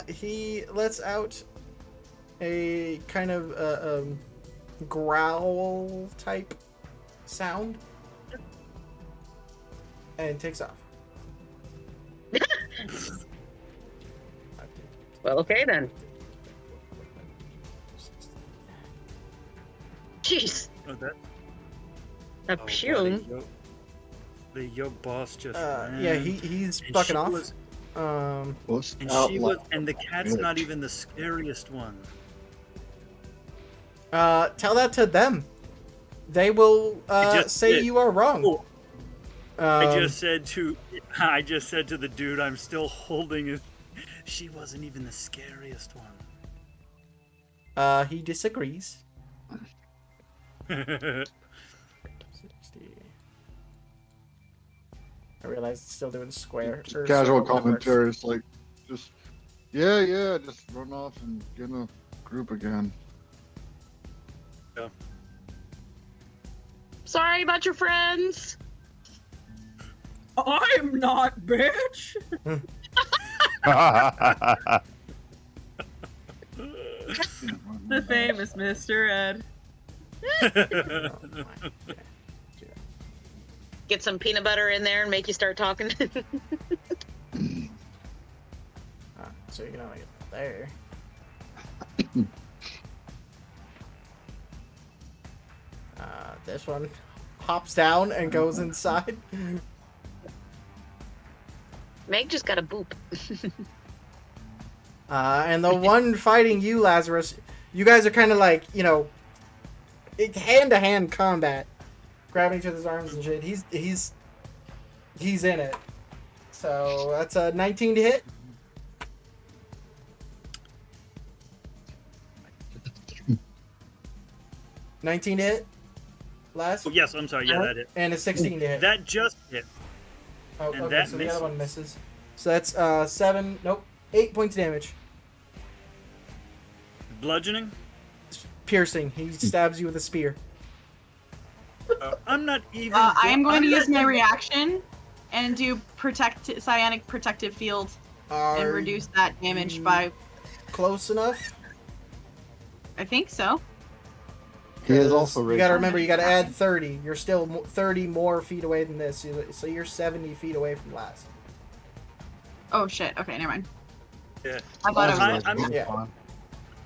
He lets out a kind of growl type sound and takes off. Well, okay then. Jeez. Oh, that. A Oh, pume. Your boss just. Yeah, ran, he's and fucking she off. was- What's and out she was, loud? and the cat's Bitch. not even the scariest one. Tell that to them. They will just say did. you are wrong. Oh, I Um, just said to the dude I'm still holding it. She wasn't even the scariest one. He disagrees. 60. I realize it's still doing square. Just or casual circle numbers. commentary. It's like, just yeah, just run off and get in a group again. Sorry about your friends. I'm not, bitch. The famous Mr. Ed. get some peanut butter in there and make you start talking. So you can only get there. This one hops down and goes inside. Meg just got a boop. And the one fighting you, Lazarus, you guys are kind of like, you know, hand-to-hand combat, grabbing each other's arms and shit. He's in it. So that's a 19 to hit. $19 to hit. Last. Oh, yes, I'm sorry. Yeah, that hit. And a 16 to hit. That just hit. Oh, and okay, that so the misses. other one misses. So that's 8 points of damage. Bludgeoning? Piercing. He stabs you with a spear. I'm not even. I am going to use my reaction and do Cyanic Protective Field and Are reduce that damage you by. close enough? I think so. He is also You raging. gotta remember, you gotta add 30. You're still 30 more feet away than this, so you're 70 feet away from last. Oh shit. Okay, never mind. Yeah. I thought it I- was. I'm- Yeah.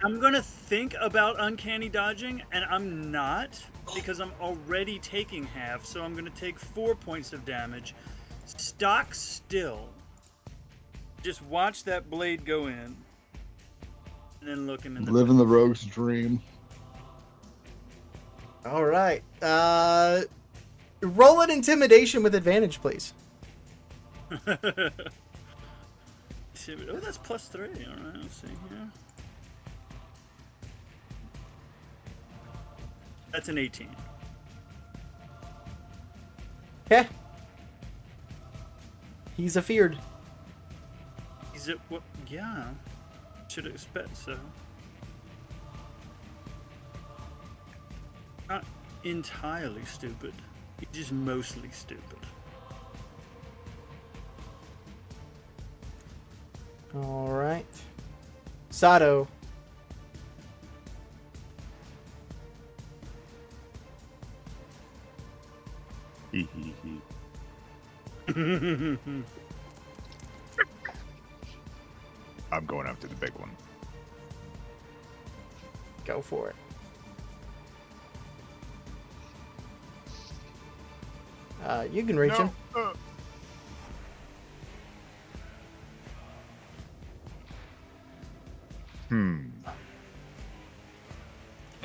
I'm gonna think about uncanny dodging, and I'm not because I'm already taking half. So I'm gonna take 4 points of damage. Stock still. Just watch that blade go in, and then look him in the. Living the rogue's dream. All right. Roll an intimidation with advantage, please. Oh, that's +3. All right, let's see here. That's an 18. Okay. He's afeared. Is it what? Yeah, should expect so. Not entirely stupid. He's just mostly stupid. All right. Sato. Hee hee hee. I'm going after the big one. Go for it. You can reach him. Can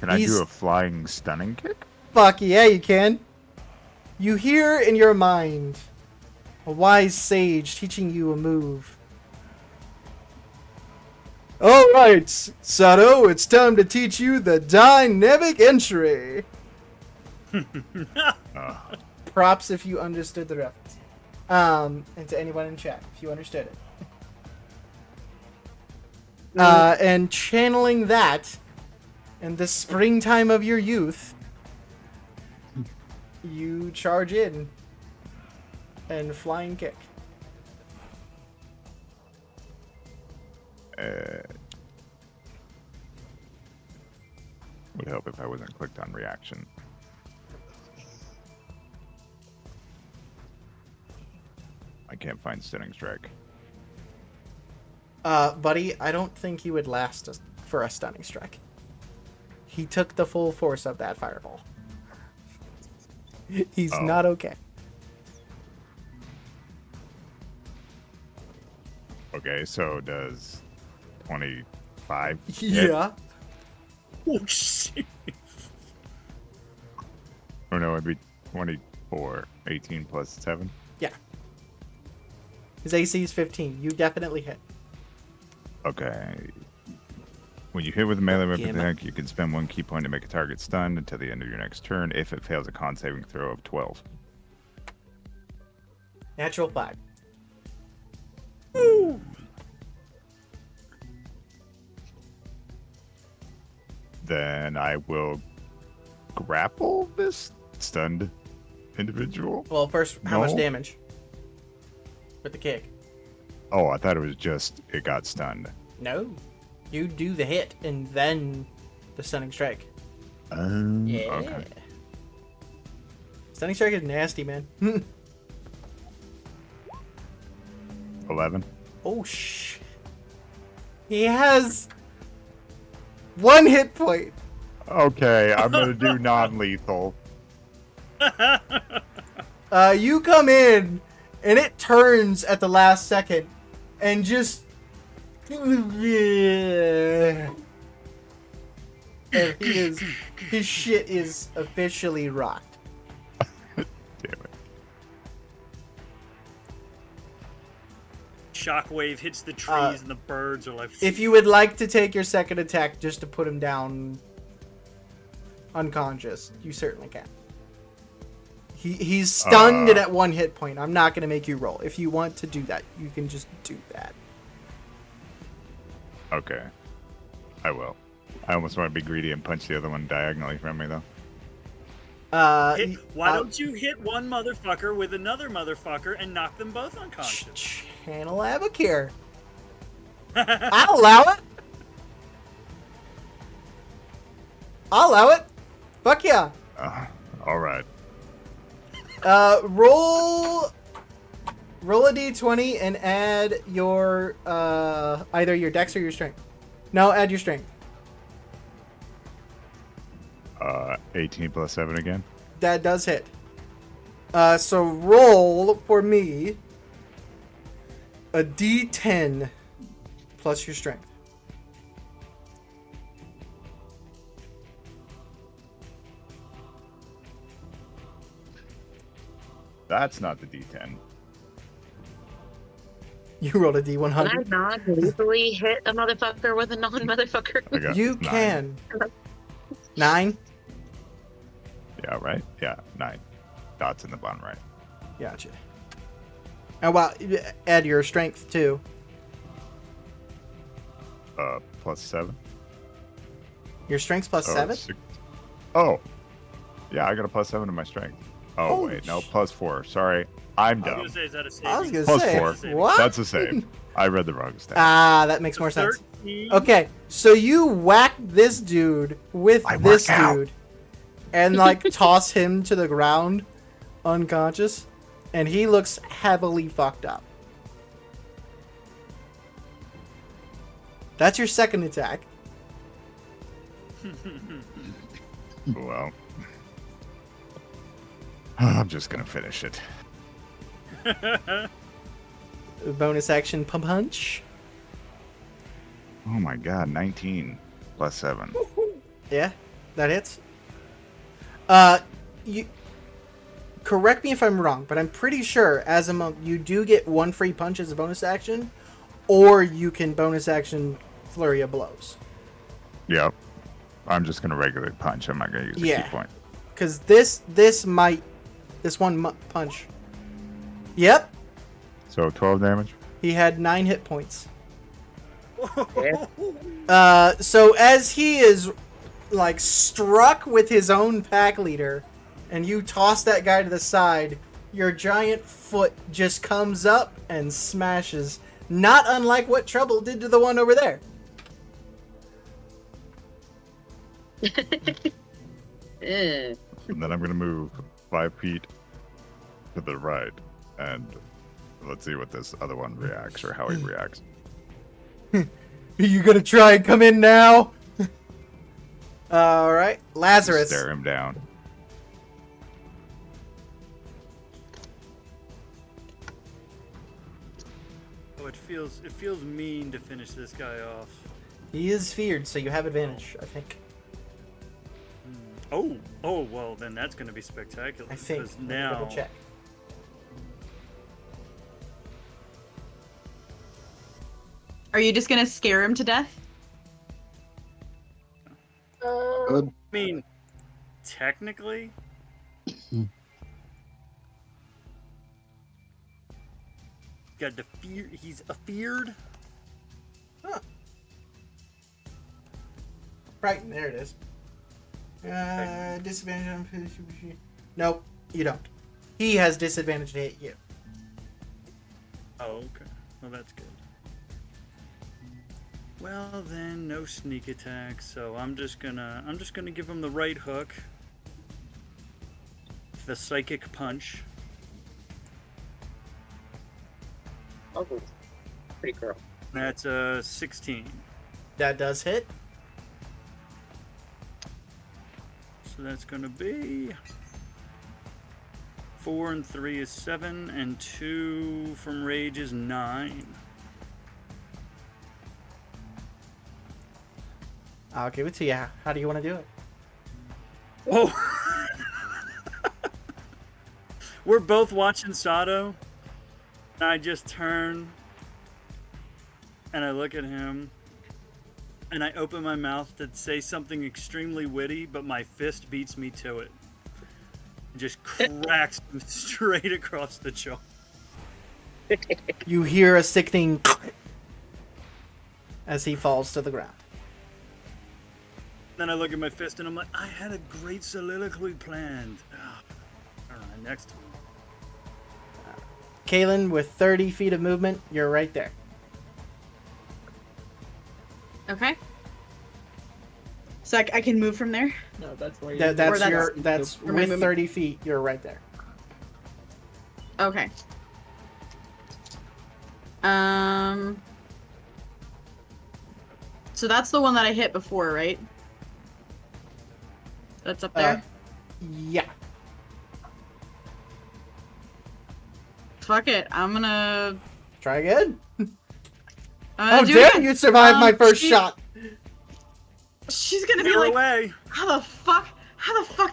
I He's- do a flying stunning kick? Fuck yeah, you can. You hear in your mind a wise sage teaching you a move. All right, Sato, it's time to teach you the dynamic entry. Props if you understood the reference. And to anyone in chat, if you understood it. And channeling that in the springtime of your youth, you charge in and flying kick. Would help if I wasn't clicked on reaction. I can't find stunning strike. Buddy, I don't think he would last for a stunning strike. He took the full force of that fireball. He's not okay. Okay, so does 25 hit? Yeah. Oh shit! Oh no, it'd be 24. 18 plus 7. Yeah. His AC is 15. You definitely hit. Okay. When you hit with a melee weapon Damn it. attack, you can spend 1 key point to make a target stunned until the end of your next turn if it fails a con saving throw of 12. Natural 5. Then I will grapple this stunned individual. Well, first, how much No. damage? With the kick. Oh, I thought it was just it got stunned. No. You do the hit and then the stunning strike. Yeah. Okay. Stunning strike is nasty, man. 11. Oh shh. He has 1 hit point. Okay, I'm gonna do non-lethal. You come in, and it turns at the last second, and just. And his shit is officially rocked. Damn it. Shockwave hits the trees and the birds are like. If you would like to take your second attack just to put him down unconscious, you certainly can. He's stunned and at 1 hit point. I'm not going to make you roll. If you want to do that, you can just do that. Okay. I will. I almost want to be greedy and punch the other one diagonally from me, though. Why don't you hit one motherfucker with another motherfucker and knock them both unconscious? Channel Abacare. I'll allow it. I'll allow it. Fuck yeah. All right. Roll a d20 and add your either your dex or your strength. No, add your strength. 18 plus 7 again. That does hit. So roll for me a d10 plus your strength. That's not the D10. You rolled a Can I d100. not lethally hit a motherfucker with a non-motherfucker? I got You 9. can. 9? Yeah, right? Yeah, 9. Dots in the bottom right. Gotcha. And well, add your strength too. Plus 7. Your strength's plus 7? 6. Oh. Yeah, I got a plus 7 in my strength. Oh, Holy wait. No, plus 4. Sorry. I'm I dumb. was gonna say, is that a saving? I was gonna Plus say, 4. what? That's a save. I read the wrong stat. Ah, that makes more sense. 13. Okay, so you whack this dude with I this work out. dude and like toss him to the ground unconscious, and he looks heavily fucked up. That's your second attack. Well. I'm just gonna finish it. Bonus action punch. Oh my god, 19 plus 7. Yeah, that hits. You correct me if I'm wrong, but I'm pretty sure as a monk you do get 1 free punch as a bonus action, or you can bonus action flurry of blows. Yep. I'm just gonna regularly punch. I'm not gonna use a Yeah. key point. Because this one punch. Yep, So 12 damage. he had 9 hit points. So as he is like struck with his own pack leader, and you toss that guy to the side, your giant foot just comes up and smashes, not unlike what Trouble did to the one over there. Eh. And then I'm gonna move 5 feet to the right, and let's see what this other one reacts or how he reacts. Are you gonna try and come in now? All right, Lazarus. Stare him down. Oh, it feels mean to finish this guy off. He is feared, so you have advantage, I think. Oh, well, then that's going to be spectacular. I think. Because Let me now, double check. Are you just gonna scare him to death? Good. I mean, technically, got the fear. He's afeared. Right, there it is. Disadvantage on... Nope, you don't. He has disadvantage to hit you. Oh, okay. Well, that's good. Well, then no sneak attack. So I'm just gonna give him the right hook. with the psychic punch. Oh, pretty girl. That's a 16. That does hit. So that's going to be 4 and 3 is 7, and 2 from rage is 9. I'll give it to you. How do you want to do it? Oh! We're both watching Sato. And I just turn and I look at him and I open my mouth to say something extremely witty, but my fist beats me to it. It just cracks him straight across the jaw. You hear a sickening as he falls to the ground. Then I look at my fist and I'm like, I had a great soliloquy planned. All right, next time. Kaylin, with 30 feet of movement, you're right there. Okay. So I can move from there. No, that's where you. That's that's- your. That's Or my with movement. 30 feet. You're right there. Okay. So that's the one that I hit before, right? That's up there. Yeah. Fuck it. I'm gonna Try again. do Damn! it. You survived my first shot. She's gonna be You're like, away. how the fuck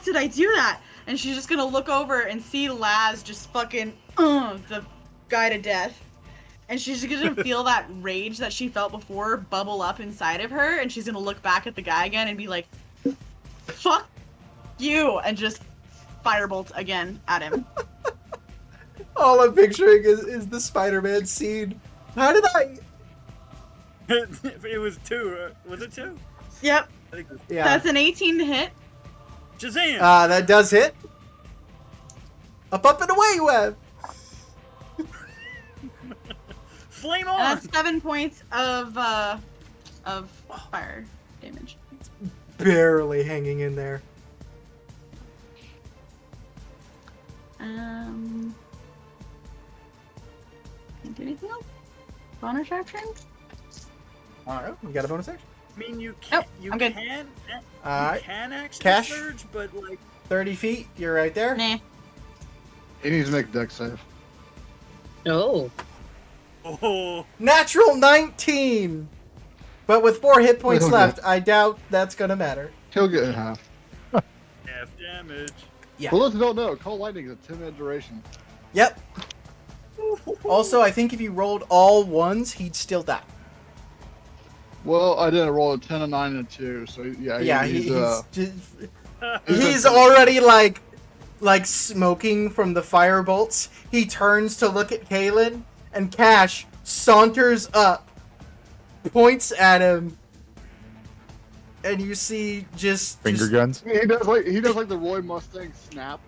did I do that? And she's just gonna look over and see Laz just fucking the guy to death. And she's gonna feel that rage that she felt before bubble up inside of her, and she's gonna look back at the guy again and be like, fuck you, and just firebolt again at him. All I'm picturing is the Spider-Man scene. How did I? It was 2. Was it 2? Yep, I think it was Yeah. that's an 18 to hit. Shazam! That does hit. Up and away, Web. Flame And on! that's 7 points of fire damage. Barely hanging in there. Can't do anything else? Bonus action? All right, you got a bonus action. I mean, you Nope, can, I'm good. Alright. actually Cash. surge, but like 30 feet. You're right there. Nah. He needs to make a deck save. Oh. oh, Natural 19. But with 4 hit points Okay. left, I doubt that's gonna matter. He'll get in half. half damage. Yeah. For those who don't know, Call Lightning is a 10-minute duration. Yep. Also, I think if you rolled all ones, he'd still die. Well, I didn't roll a 10, a 9, and a 2, so yeah, Yeah, he's he's already like smoking from the fire bolts. He turns to look at Kaylin, and Cash saunters up, points at him, and you see just Finger guns. he does like the Roy Mustang snap.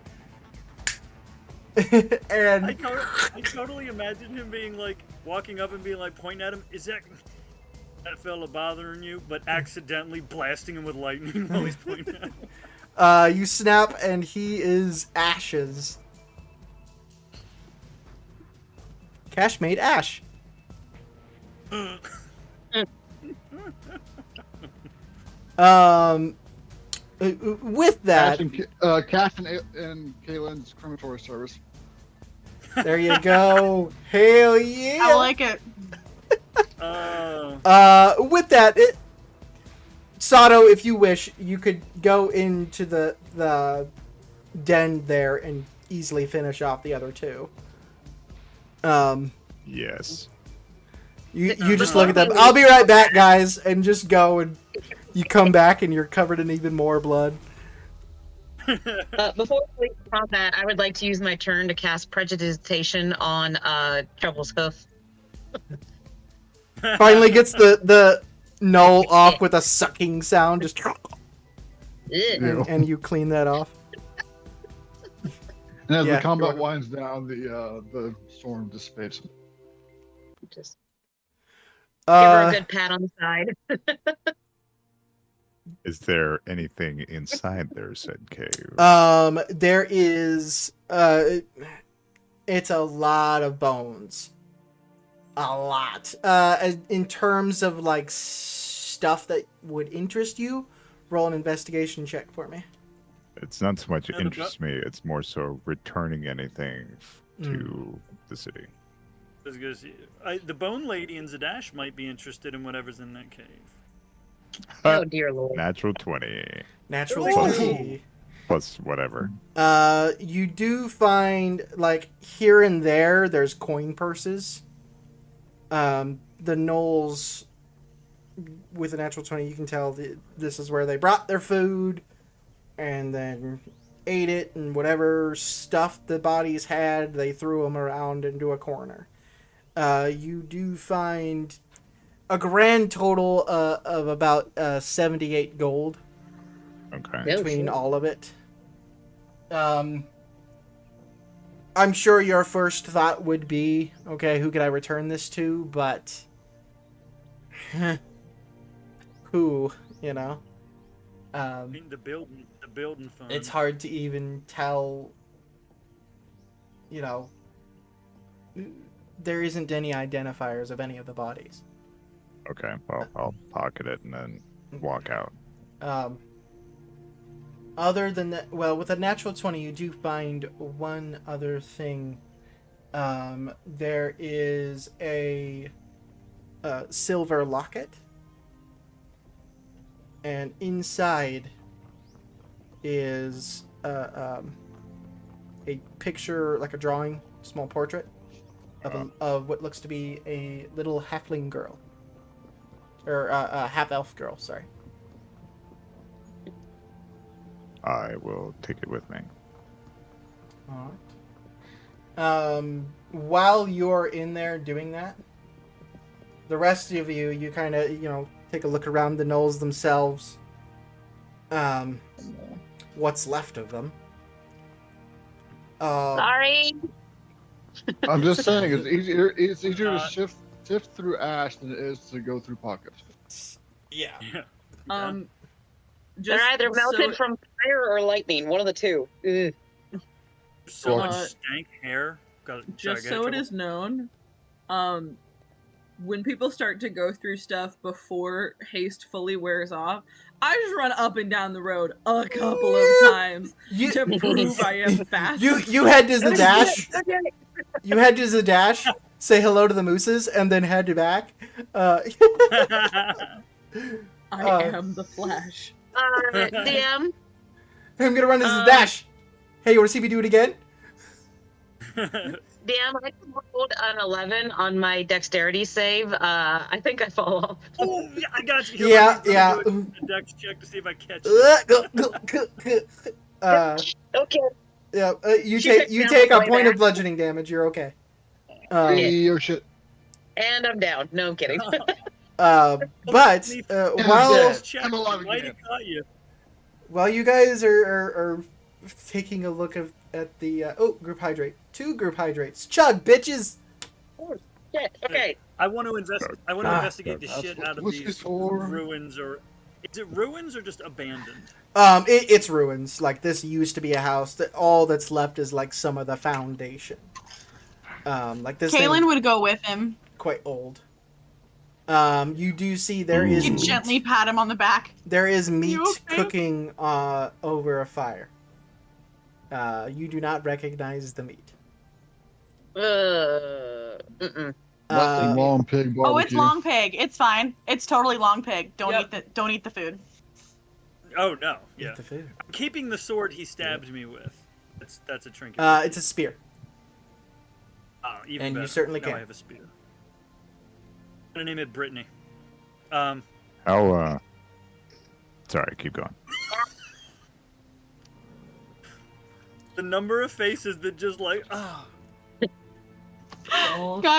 and I totally imagine him being like walking up and being like pointing at him. Is that fella bothering you? But accidentally blasting him with lightning while he's pointing at him. you snap, and he is ashes. Cash made ash. With that, Cash and Kaylin's crematory service. there you go. Hell yeah! I like it. With that, Sato, if you wish, you could go into the den there and easily finish off the other two. Yes. You just look at them. I'll be right back, guys, and just go, and you come back and you're covered in even more blood. Before we leave combat, I would like to use my turn to cast Prestidigitation on Trouble's Hoof. Finally gets the null off with a sucking sound, just Ugh. and you clean that off. And as Yeah, the combat go winds down, the storm dissipates. Just give her a Uh, good pat on the side. Is there anything inside their said cave? There is it's a lot of bones. A lot. In terms of like stuff that would interest you, roll an investigation check for me. It's not so much No, interests me, it's more so returning anything to the city. I was gonna say, the Bone Lady and Zadash might be interested in whatever's in that cave. Oh dear lord. Natural 20 Natural Plus. 20. plus whatever. You do find like here and there there's coin purses. The gnolls with a natural 20, you can tell this is where they brought their food and then ate it, and whatever stuff the bodies had, they threw them around into a corner. You do find a grand total of about 78 gold Okay. Yeah. between shit. all of it. I'm sure your first thought would be, okay, who could I return this to? But who, you know? I mean, the building fund. It's hard to even tell, you know, there isn't any identifiers of any of the bodies. Okay, well, I'll pocket it and then walk out. Other than that, well, with a natural 20, you do find one other thing. There is a silver locket, and inside is a picture, like a drawing, small portrait of what looks to be a little halfling girl, or a half elf girl. Sorry. I will take it with me. Alright. While you're in there doing that, the rest of you kind of, you know, take a look around the gnolls themselves. What's left of them. Sorry. I'm just saying, it's easier to Uh, sift through ash than it is to go through pockets. Yeah. Just They're either melted so, from fire or lightning. One of the two. Ugh. so Uh, much stank hair. just so it is known, when people start to go through stuff before haste fully wears off, I just run up and down the road a couple of times You to prove I am fast. you head to Zadash. Okay. You head to Zadash, say hello to the mooses, and then head back. I am the Flash. DM. I'm gonna run to Zadash. Hey, you wanna see me do it again? DM, I rolled an 11 on my dexterity save. I think I fall off. Oh, yeah, I got you. Yeah, Let me yeah. do a dex check to see if I catch it. Okay. Yeah, you She take took you down take the a way point of back. bludgeoning damage. You're okay. Oh shit! And I'm down. No, I'm kidding. But while dead. Check. I'm alive Might again. have caught you. while you guys are taking a look at the group hydrate, 2 group hydrates. Chug, bitches. Shit. Okay. I want to investigate the That's shit what out of whiskey's these for. ruins, or is it ruins or just abandoned? It's ruins. Like, this used to be a house. That all that's left is like some of the foundation. Like this Kaylin thing would go with him. quite old. You do see there is You meat. gently pat him on the back. There is meat okay? cooking over a fire. You do not recognize the meat. Mm-mm. Long pig barbecue. Oh, it's long pig. It's fine. It's totally long pig. Don't Yep. don't eat the food. Oh no, yeah. Eat the food. I'm keeping the sword he stabbed me with. That's a trinket. It's a spear. Even and you better. certainly Now can. I have a spear. I'm gonna name it Brittany. How, sorry, keep going. The number of faces that just like, God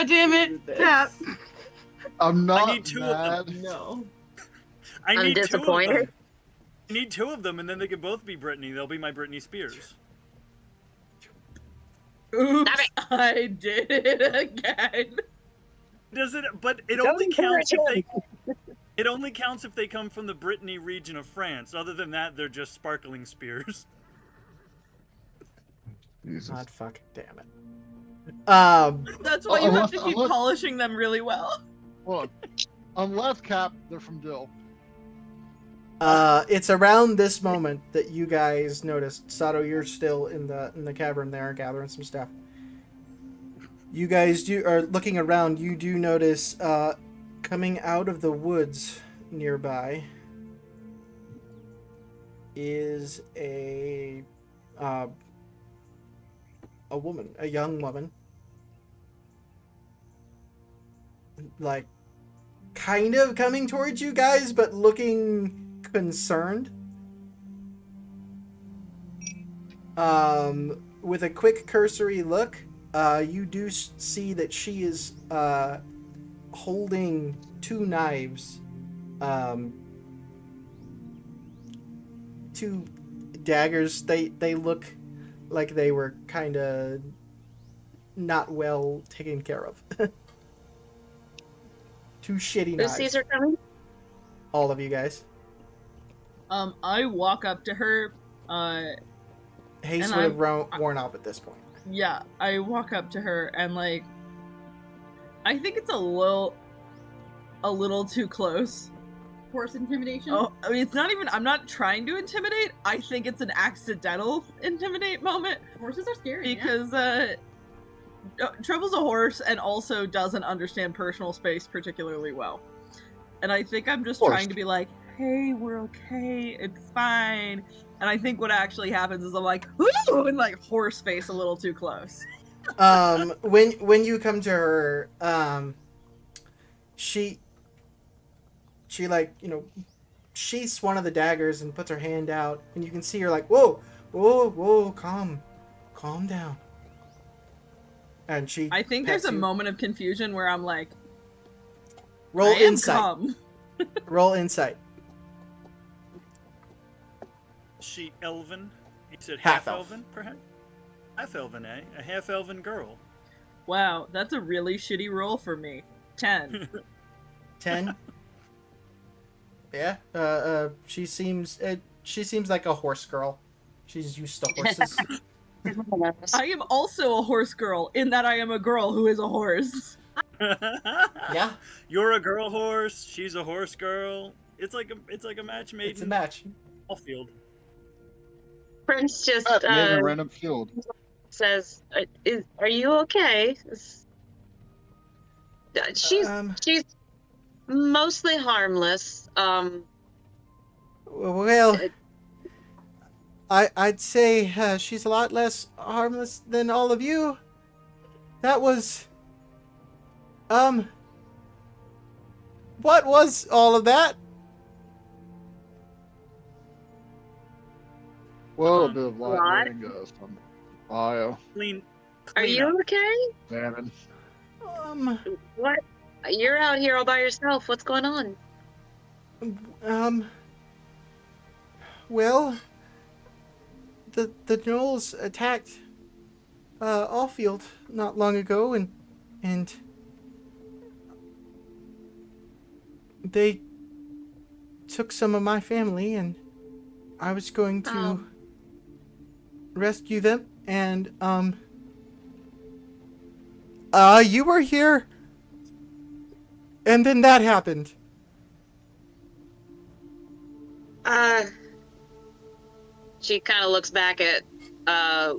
damn it, Pat. I'm not I need 2 of them. mad. No. I I'm need 2 of disappointed. them. I need 2 of them, and then they can both be Brittany. They'll be my Brittany Spears. Oops, Damn it. I did it again. Does it? But it Don't only counts if encourage they. It only counts if they come from the Brittany region of France. Other than that, they're just sparkling spears. Jesus. God fucking damn it. That's why you have to Unless- keep unless- polishing them really well. Hold on. Unless Cap, they're from Dill. It's around this moment that you guys notice. Sato, you're still in the cavern there, gathering some stuff. You guys are looking around. You do notice, coming out of the woods nearby is a woman, a young woman, like kind of coming towards you guys, but looking concerned. With a quick cursory look, you do see that she is holding two knives, two daggers. They look like they were kind of not well taken care of. Two shitty Who knives. sees her coming? All of you guys. I walk up to her. Haste And would have worn off at this point. Yeah, I walk up to her and like, I think it's a little too close. Horse intimidation. Oh, I mean, it's not even. I'm not trying to intimidate. I think it's an accidental intimidate moment Horses are scary. because Treble's a horse and also doesn't understand personal space particularly well. And I think I'm just Horse. trying to be like, hey, we're okay, it's fine. And I think what actually happens is I'm like, ooh, and like horse face a little too close. When you come to her, she like, you know, sheaths one of the daggers and puts her hand out, and you can see her like, whoa, calm down. And she I think pets there's a you. moment of confusion where I'm like, Roll I am insight. calm. Roll insight. She elven? You said Half half elf. elven, perhaps? Half elven, eh? A half elven girl. Wow, that's a really shitty roll for me. 10. 10. Yeah. She seems like a horse girl. She's used to horses. I am also a horse girl in that I am a girl who is a horse. Yeah, You're a girl horse. She's a horse girl. It's like a match made it's a in match. all field. Prince just Made in a random field. says, "Are you okay?" She's she's mostly harmless. Well, I'd say she's a lot less harmless than all of you. That was, what was all of that? Well, a bit of What? light learning from bio. Clean. Are clean you up. okay? Bannon. What? You're out here all by yourself. What's going on? Well, the gnolls attacked Allfield not long ago, and they took some of my family, and I was going to Oh. rescue them, and you were here, and then that happened. She kind of looks back at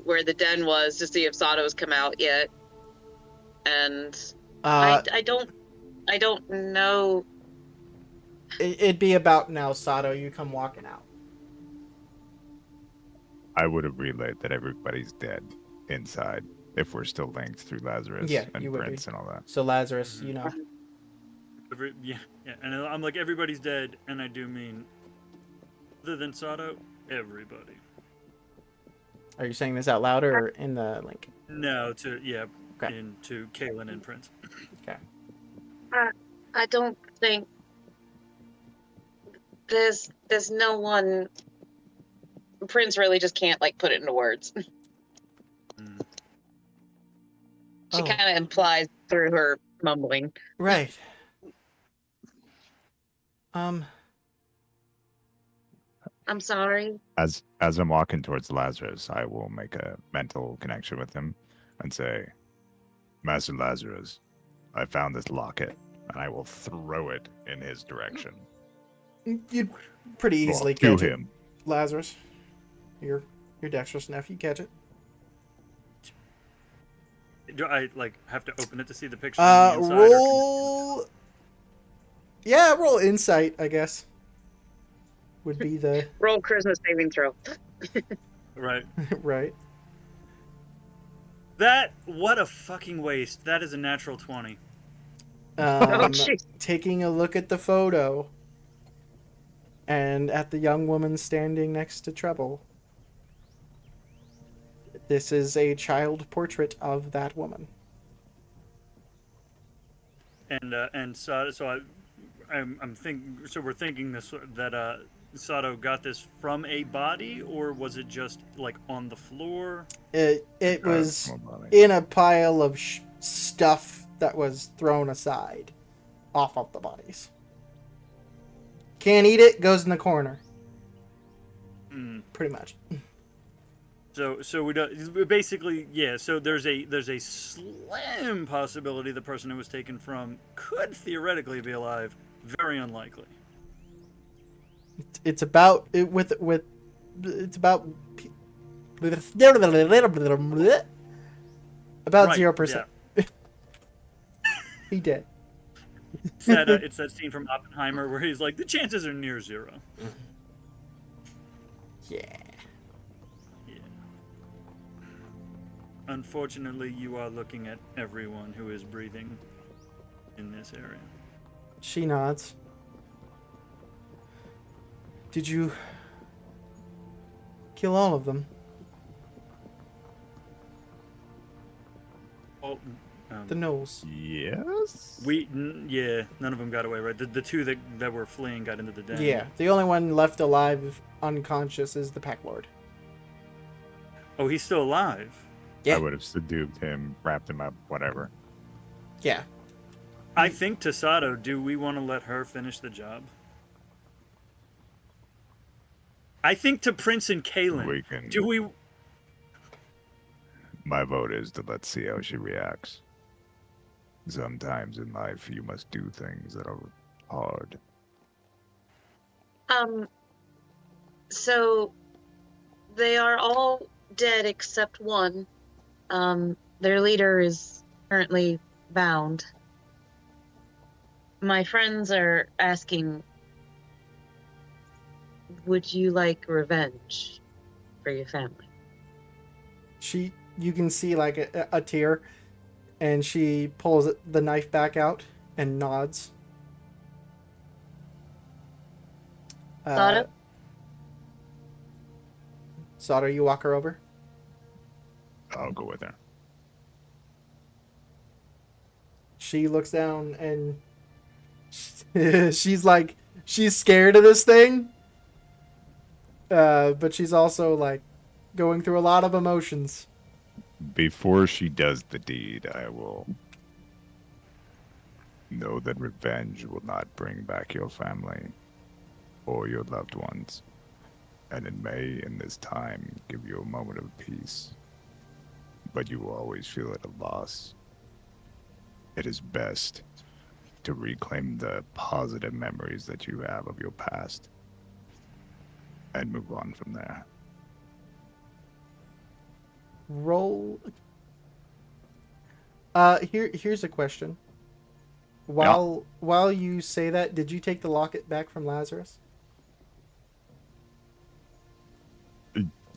where the den was to see if Sato's come out yet, and I don't know. It'd be about now, Sato. You come walking out. I would have relayed that everybody's dead inside if we're still linked through Lazarus Yeah, and you would Prince be. and all that. So Lazarus, you know. Yeah, and I'm like, everybody's dead, and I do mean, other than Sato, everybody. Are you saying this out loud or in the link? No, to Okay. into Kaylin and Prince. Okay. I don't think there's no one. Prince really just can't like put it into words. Mm. She Oh. kind of implies through her mumbling. Right. I'm sorry. As I'm walking towards Lazarus, I will make a mental connection with him and say, Master Lazarus, I found this locket, and I will throw it in his direction. You pretty Well, easily to catch it, him. Lazarus. You're dexterous enough. You catch it. Do I have to open it to see the picture on the inside? Or Roll. Yeah, roll insight, I guess. Would be the Roll charisma saving throw. right. right. What a fucking waste. That is a natural 20. jeez. Taking a look at the photo and at the young woman standing next to Treble. This is a child portrait of that woman. And so I'm thinking. So we're thinking that Sato got this from a body, or was it just on the floor? It was Small body. in a pile of stuff that was thrown aside off of the bodies. Can't eat it, goes in the corner. Pretty much. So we don't basically, yeah. So there's a slim possibility the person it was taken from could theoretically be alive. Very unlikely. It's about it's about about Right, 0%. He did. It's that scene from Oppenheimer where he's like, the chances are near zero. Yeah. Yeah. Unfortunately, you are looking at everyone who is breathing in this area. She nods. Did you kill all of them? Oh, The gnolls. Yes? yeah, none of them got away, right? The two that were fleeing got into the den. Yeah. The only one left alive unconscious is the Pack Lord. Oh, he's still alive. Yeah. I would have subdued him, wrapped him up, whatever. Yeah. I think Tasato, do we want to let her finish the job? I think to Prince and Kaylin, We can. do we... My vote is to let's see how she reacts. Sometimes in life, you must do things that are hard. So they are all dead except one. Their leader is currently bound. My friends are asking, would you like revenge for your family? You can see like a tear, and she pulls the knife back out and nods. Sada? Sada, you walk her over. I'll go with her. She looks down and she's like, she's scared of this thing, but she's also like going through a lot of emotions. Before she does the deed, I will know that revenge will not bring back your family or your loved ones, and it may, in this time, give you a moment of peace, but you will always feel at a loss. It is best to reclaim the positive memories that you have of your past and move on from there. Roll. Here's a question. While you say that, did you take the locket back from Lazarus?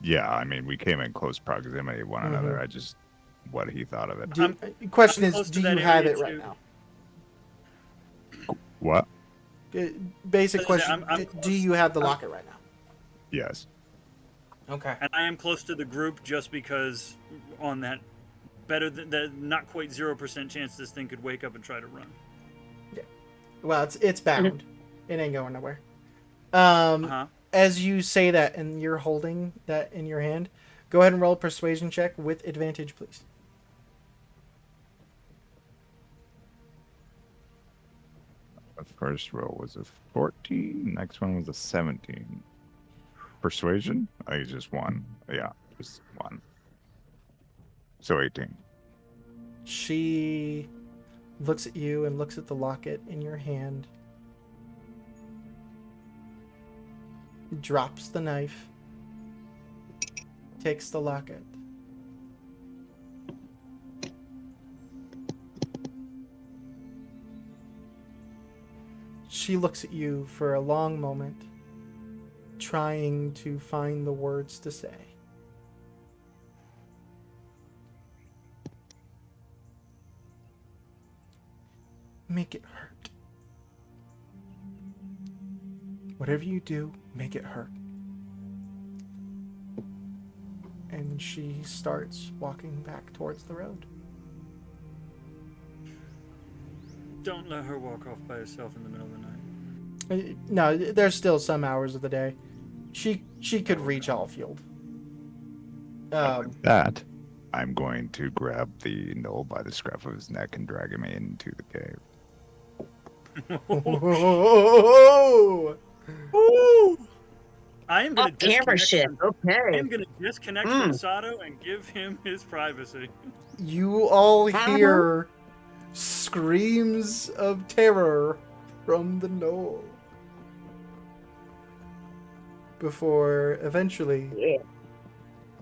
Yeah, I mean, we came in close proximity of one another. I just, what he thought of it. Question I'm is, close do to you that have area it right too. now? What? Basic I'm question: close. do you have the locket right now? Yes. Okay. And I am close to the group just because on that better than that, not quite 0% chance this thing could wake up and try to run. Well, it's bound. It ain't going nowhere. Uh-huh. As you say that and you're holding that in your hand, go ahead and roll a persuasion check with advantage, please. The first roll was a 14. Next one was a 17. Persuasion? I think it's just one. Yeah, just one. So 18. She looks at you and looks at the locket in your hand. Drops the knife. Takes the locket. She looks at you for a long moment, trying to find the words to say. Make it hurt. Whatever you do, make it hurt. And she starts walking back towards the road. Don't let her walk off by herself in the middle of the night. No, there's still some hours of the day. She could reach Allfield. That, I'm going to grab the Knoll by the scruff of his neck and drag him into the cave. Oh! I am gonna Camera shit. I Okay. am gonna disconnect from Sato and give him his privacy. You all hear screams of terror from the knoll. Before eventually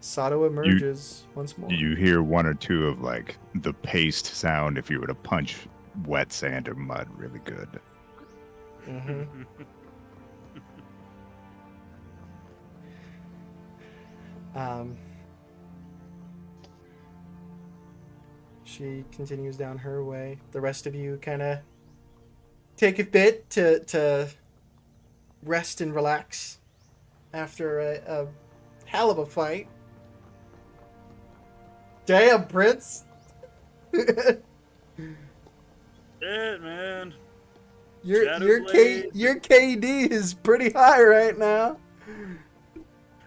Sato emerges once more. You hear one or two of like the paste sound if you were to punch wet sand or mud really good. Mm-hmm. She continues down her way. The rest of you kind of take a bit to rest and relax after a hell of a fight. Damn, Prince! Shit, man. Your Shadowblade. your KD is pretty high right now.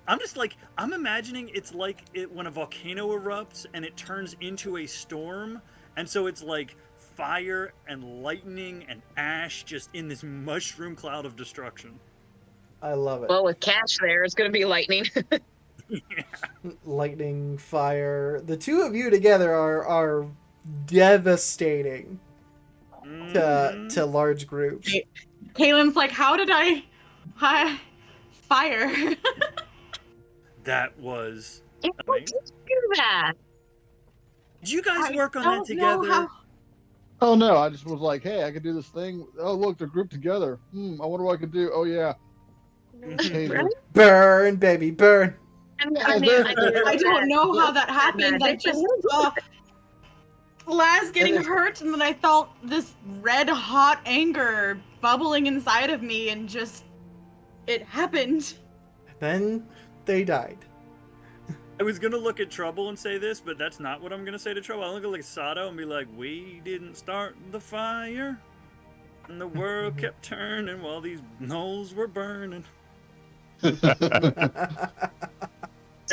I'm just like, I'm imagining it's like when a volcano erupts and it turns into a storm, and so it's like fire and lightning and ash just in this mushroom cloud of destruction. I love it. Well, with Cash there, it's going to be lightning. Lightning, fire. The two of you together are devastating to large groups. Kaylin's like, how did I fire? That was How did you do that? Did you guys I work on don't that know together? how- Oh no, I just was like, hey, I could do this thing. Oh look, they're grouped together. I wonder what I could do. Oh yeah. Change Really? Burn, baby, burn. I don't know how that happened. I just Laz getting hurt, and then I felt this red hot anger bubbling inside of me, and just it happened. Then they died. I was gonna look at Trouble and say this, but that's not what I'm gonna say to Trouble. I'm gonna look at Sato and be like, we didn't start the fire, and the world kept turning while these knolls were burning. Sir,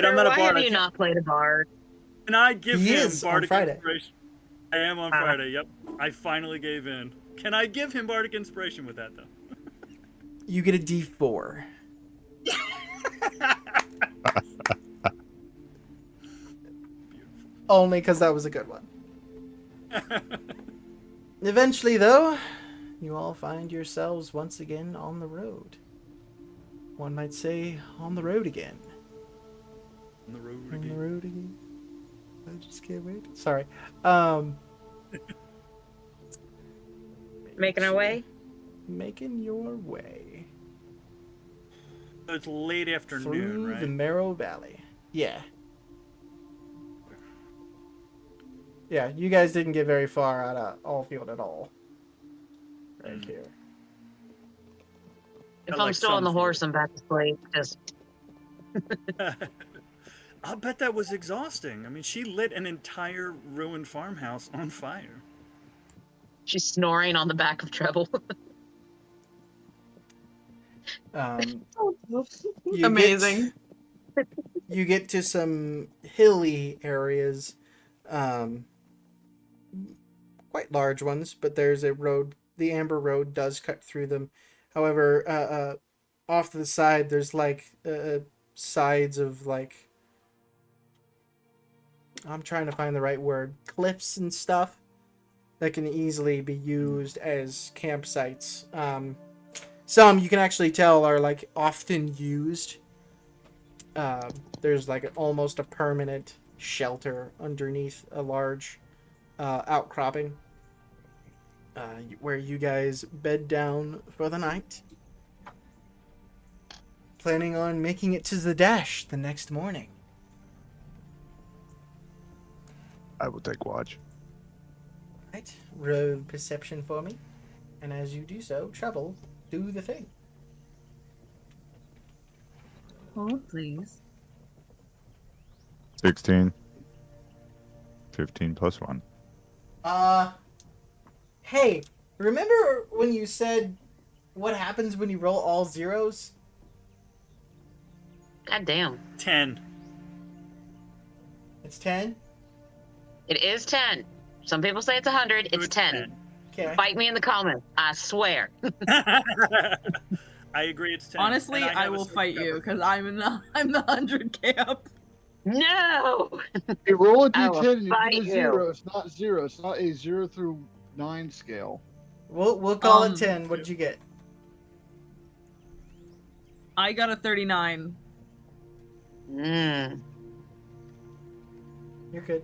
I'm not a why bard, have I you can't- not played a bard? And I give He him is on Bardic Friday. Inspiration. I am on Friday, yep. I finally gave in. Can I give him Bardic Inspiration with that, though? You get a D4. Only because that was a good one. Eventually, though, you all find yourselves once again on the road. One might say, on the road again. On the road On the again. road again. I just can't wait. Sorry. Making our way? Making your way So it's late afternoon, through right? the Marrow Valley. Yeah. Yeah, you guys didn't get very far out of Allfield at all. Right here. If I I'm like still on the some horse, I'm back to sleep. Because I'll bet that was exhausting. I mean, she lit an entire ruined farmhouse on fire. she's snoring on the back of Treble. You Amazing. You get to some hilly areas, quite large ones, but there's a road the amber road does cut through them. However, off to the side, there's like sides of like, I'm trying to find the right word, cliffs and stuff that can easily be used as campsites. Some you can actually tell are like often used. There's like almost a permanent shelter underneath a large outcropping where you guys bed down for the night, planning on making it to the dash the next morning. I will take watch. Right, roll perception for me, and as you do so, Trouble, do the thing. Hold, please. 16. 15 plus 1. Hey, remember when you said what happens when you roll all zeros? God damn. 10. It's 10? It is 10. Some people say it's 100. It's 10. Okay. Fight me in the comments. I swear. I agree, it's 10. Honestly, And I have a will sword fight you cover. because I'm the 100 camp. No! You roll a I will d10 and you fight get a you. 0. It's not 0. It's not a 0 through 9 scale. We'll call it Um, 10. What did you get? I got a 39. Mm. You're good.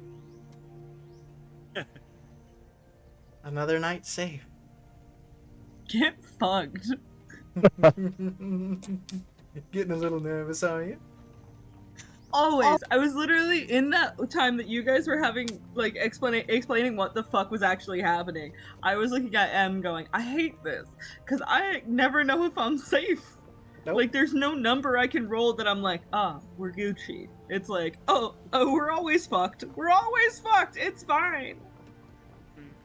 Another night safe. Get fucked. Getting a little nervous, are you? Always. I was literally in that time that you guys were having, like, explaining what the fuck was actually happening. I was looking at M going, I hate this. Because I never know if I'm safe. Nope. Like, there's no number I can roll that I'm like, we're Gucci. It's like, oh, we're always fucked. We're always fucked. It's fine.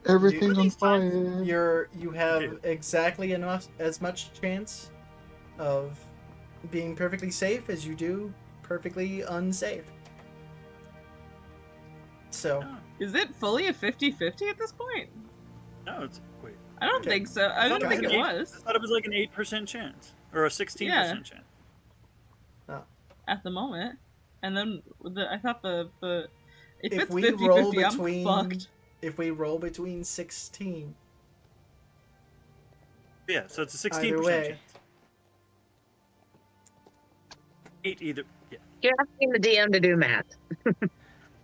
Everything's on These times- fire. You have exactly as much chance of being perfectly safe as you do perfectly unsafe. So, Is it fully a 50-50 at this point? No, it's... Wait. I don't Okay. think so. I don't thought think was it an eight- was. I thought it was like an 8% chance. Or a 16% Yeah. chance. At the moment. And then I thought the if if it's we 50-50, roll I'm between fucked. if we roll between 16, Yeah, so it's a 16% either way. chance. 8 either. Yeah. You're asking the DM to do math.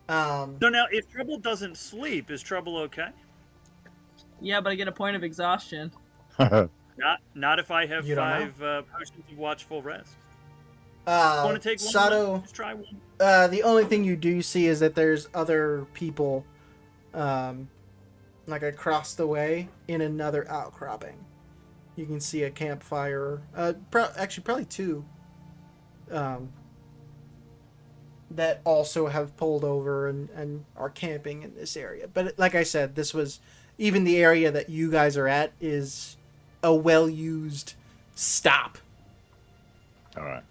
So now, if Trouble doesn't sleep, is Trouble okay? Yeah, but I get a point of exhaustion. Not if I have You don't 5 potions of watchful rest. Want to take one? Sato, Just try one. the only thing you do see is that there's other people, like across the way in another outcropping. You can see a campfire. Actually, probably 2. That also have pulled over and are camping in this area. But like I said, this was even the area that you guys are at is a well-used stop. All right.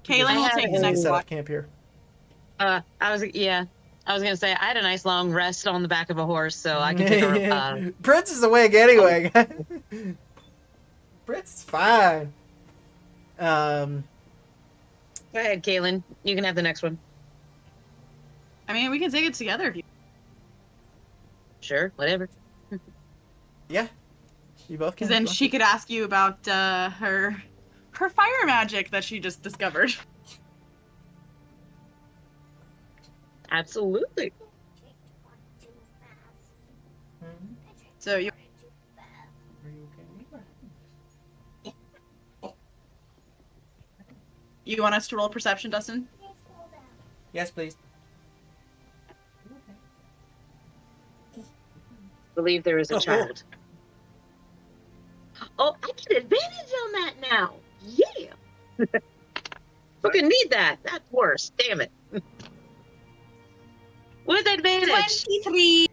Kaylin will take the next set one. up camp here. I was gonna say I had a nice long rest on the back of a horse, so I can take a. Prince is awake anyway. Prince is fine. Go ahead, Kaylin. You can have the next one. I mean, we can take it together if you. Sure, whatever. Yeah, you both can. Because then she could ask you about her fire magic that she just discovered. Absolutely. So you. You want us to roll perception, Dustin? Yes, please. Believe there is a child. Oh, I get advantage on that now. Yeah. Who can need that? That's worse. Damn it. With advantage. 23.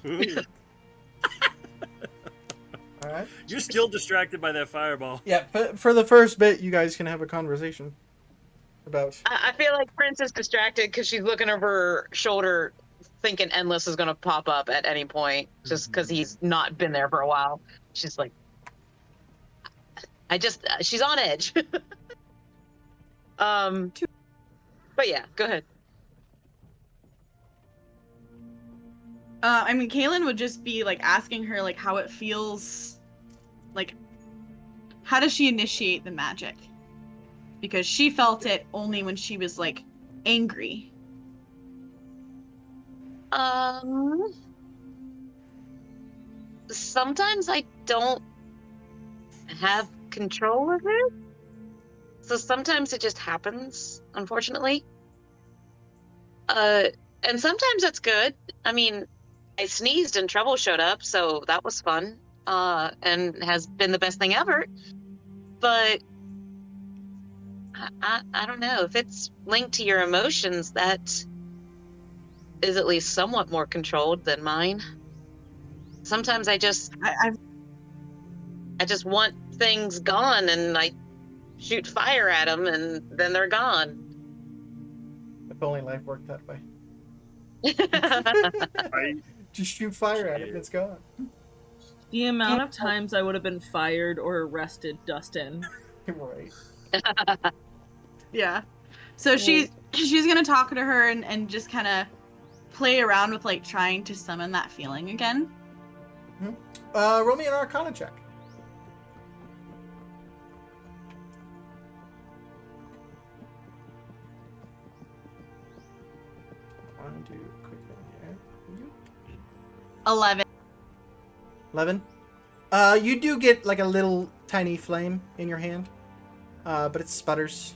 8. All right. You're still distracted by that fireball. Yeah, for the first bit, you guys can have a conversation about. I feel like Prince is distracted because she's looking over her shoulder, thinking Endless is gonna pop up at any point, just because he's not been there for a while. She's like, she's on edge. But yeah, go ahead. I mean, Kaylin would just be like asking her like how it feels, like how does she initiate the magic? Because she felt it only when she was like angry. Sometimes I don't have control of it. So sometimes it just happens, unfortunately. And sometimes it's good. I mean, I sneezed and trouble showed up, so that was fun. And has been the best thing ever. But I don't know. If it's linked to your emotions, that is at least somewhat more controlled than mine. Sometimes I just want things gone, and I shoot fire at them, and then they're gone. If only life worked that way. Right? Just shoot fire at it and it's gone. The amount of times I would have been fired or arrested, Dustin. Right. Yeah. So she's gonna talk to her and just kind of play around with like trying to summon that feeling again. Roll me an Arcana check. One, two, quick one here. 11. 11. You do get like a little tiny flame in your hand, but it sputters.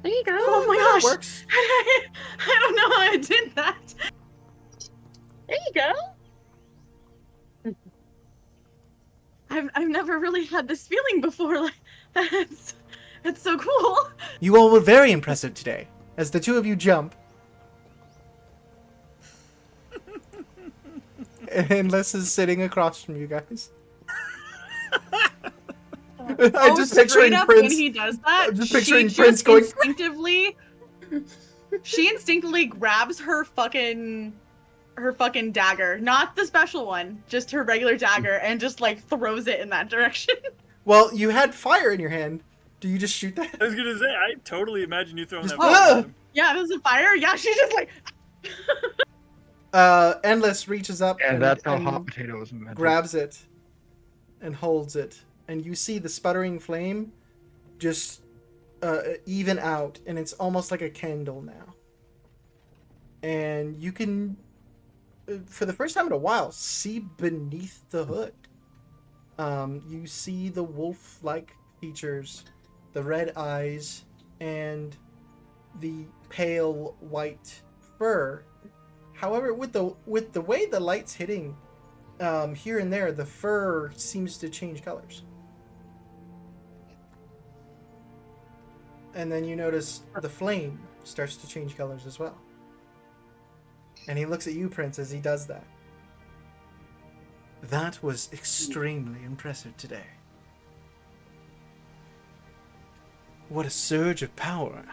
There you go. Oh my It gosh! works. I don't know how I did that. There you go. I've never really had this feeling before. Like that's so cool. You all were very impressive today. As the two of you jump, and Endless is sitting across from you guys. I'm just picturing Up Prince. when he does that. I'm just picturing she Prince just going. instinctively grabs her fucking dagger, not the special one, just her regular dagger, and just like throws it in that direction. Well, you had fire in your hand. Do you just shoot that? I was gonna say, I totally imagine you throwing that. Ah! fire at him. Yeah, there's a fire. Yeah, she's just like. Endless reaches up And that's how hot potato was invented. grabs it and holds it, and you see the sputtering flame just even out, and it's almost like a candle now. And you can, for the first time in a while, see beneath the hood. You see the wolf-like features, the red eyes, and the pale white fur. However, with the way the light's hitting here and there, the fur seems to change colors. And then you notice the flame starts to change colors as well. And he looks at you, Prince, as he does that. That was extremely impressive today. What a surge of power.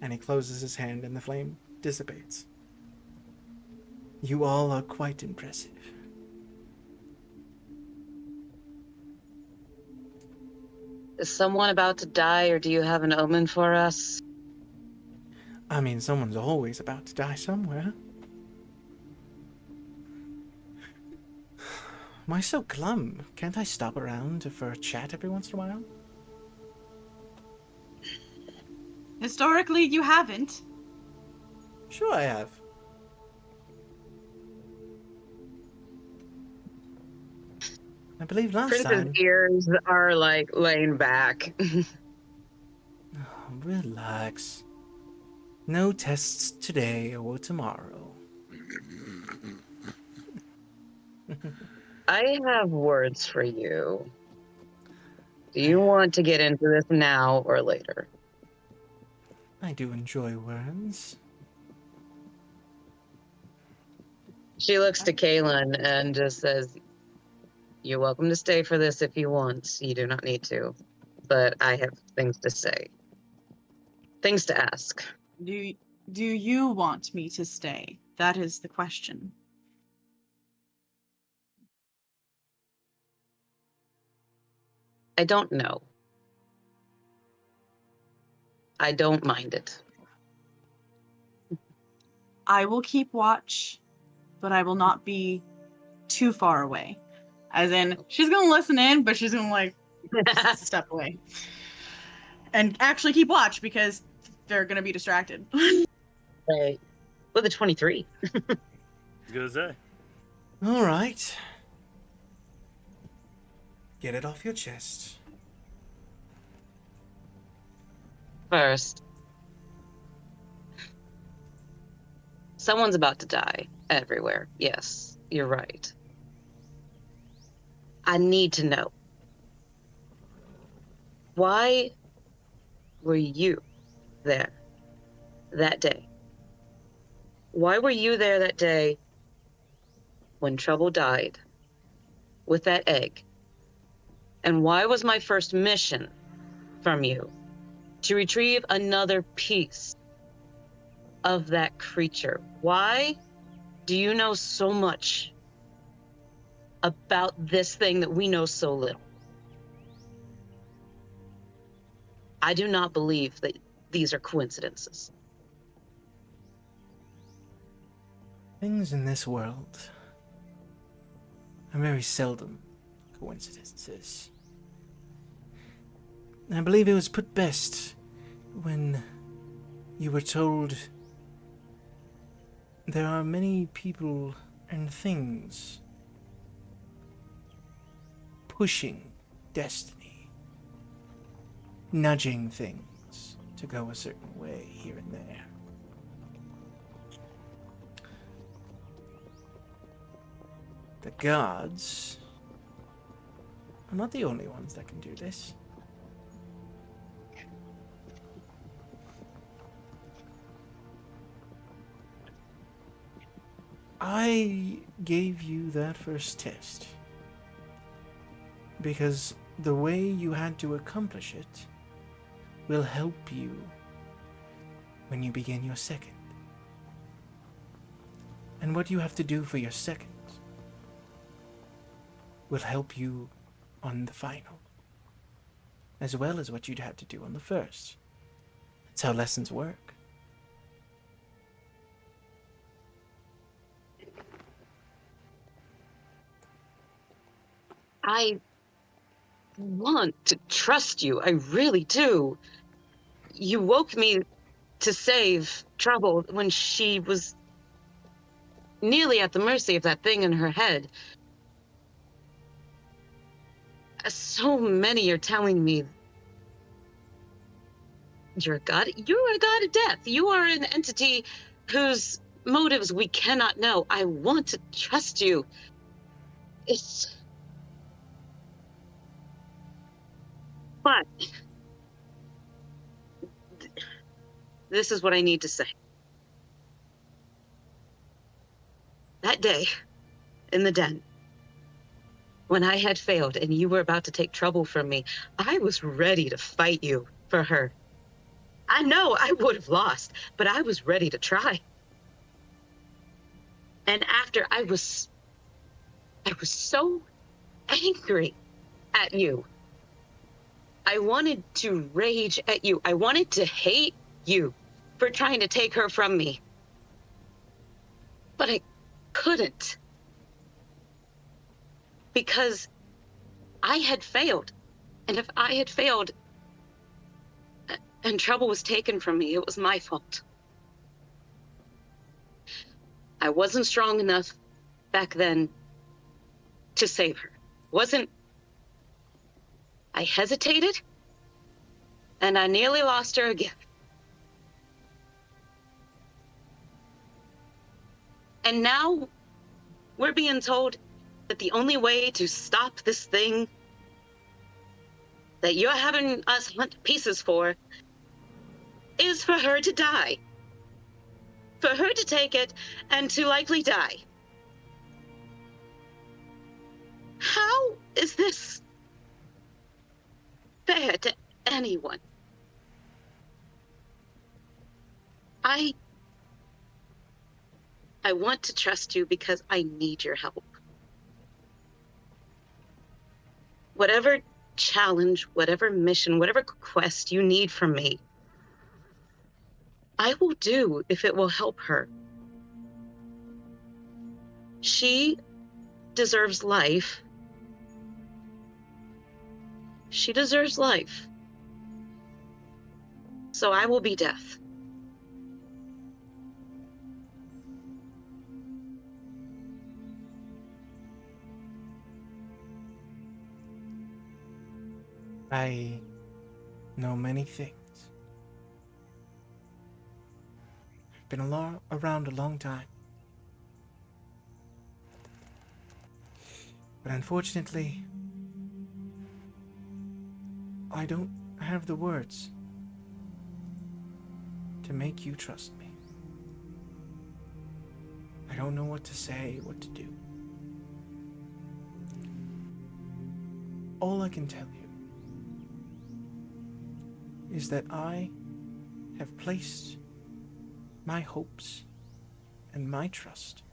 And he closes his hand and the flame dissipates. You all are quite impressive. Is someone about to die, or do you have an omen for us? I mean, someone's always about to die somewhere. Why so glum? Can't I stop around for a chat every once in a while? Historically, you haven't. Sure I have. I believe last Prince's time... ears are like laying back. Relax. No tests today or tomorrow. I have words for you. Do you want to get into this now or later? I do enjoy words. She looks to Kaylin and just says, "You're welcome to stay for this if you want. You do not need to. But I have things to say. Things to ask." Do you want me to stay? That is the question. I don't know. I don't mind it. I will keep watch, but I will not be too far away. As in, she's gonna listen in, but she's gonna like step away. And actually keep watch because they're gonna be distracted. Right. With a 23. I was gonna say. All right. Get it off your chest. First, someone's about to die everywhere. Yes, you're right. I need to know. Why were you there that day? Why were you there that day when Trouble died with that egg? And why was my first mission from you to retrieve another piece of that creature? Why do you know so much about this thing that we know so little? I do not believe that these are coincidences. Things in this world are very seldom coincidences. I believe it was put best when you were told there are many people and things pushing destiny, nudging things to go a certain way here and there. The gods are not the only ones that can do this. I gave you that first test because the way you had to accomplish it will help you when you begin your second. And what you have to do for your second will help you on the final, as well as what you'd have to do on the first. That's how lessons work. I want to trust you. I really do. You woke me to save Trouble when she was nearly at the mercy of that thing in her head. So many are telling me you're a god. You're a god of death. You are an entity whose motives we cannot know. I want to trust you. But this is what I need to say. That day in the den, when I had failed and you were about to take Trouble from me, I was ready to fight you for her. I know I would have lost, but I was ready to try. And after I was so angry at you. I wanted to rage at you. I wanted to hate you for trying to take her from me. But I couldn't. Because I had failed. And if I had failed and Trouble was taken from me, it was my fault. I wasn't strong enough back then to save her. I hesitated, and I nearly lost her again. And now we're being told that the only way to stop this thing that you're having us hunt pieces for is for her to die. For her to take it and to likely die. How is this fair to anyone? I I want to trust you because I need your help. Whatever challenge, whatever mission, whatever quest you need from me, I will do if it will help her. She deserves life. She deserves life. So I will be death. I know many things. I've been around a long time. But unfortunately, I don't have the words to make you trust me. I don't know what to say, what to do. All I can tell you is that I have placed my hopes and my trust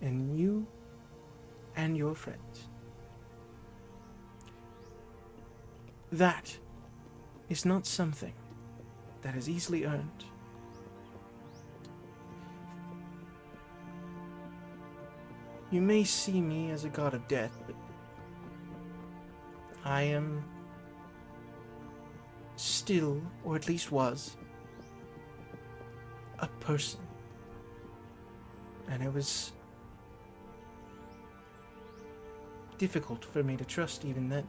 in you and your friends. That is not something that is easily earned. You may see me as a god of death, but I am still, or at least was, a person. And it was difficult for me to trust even then.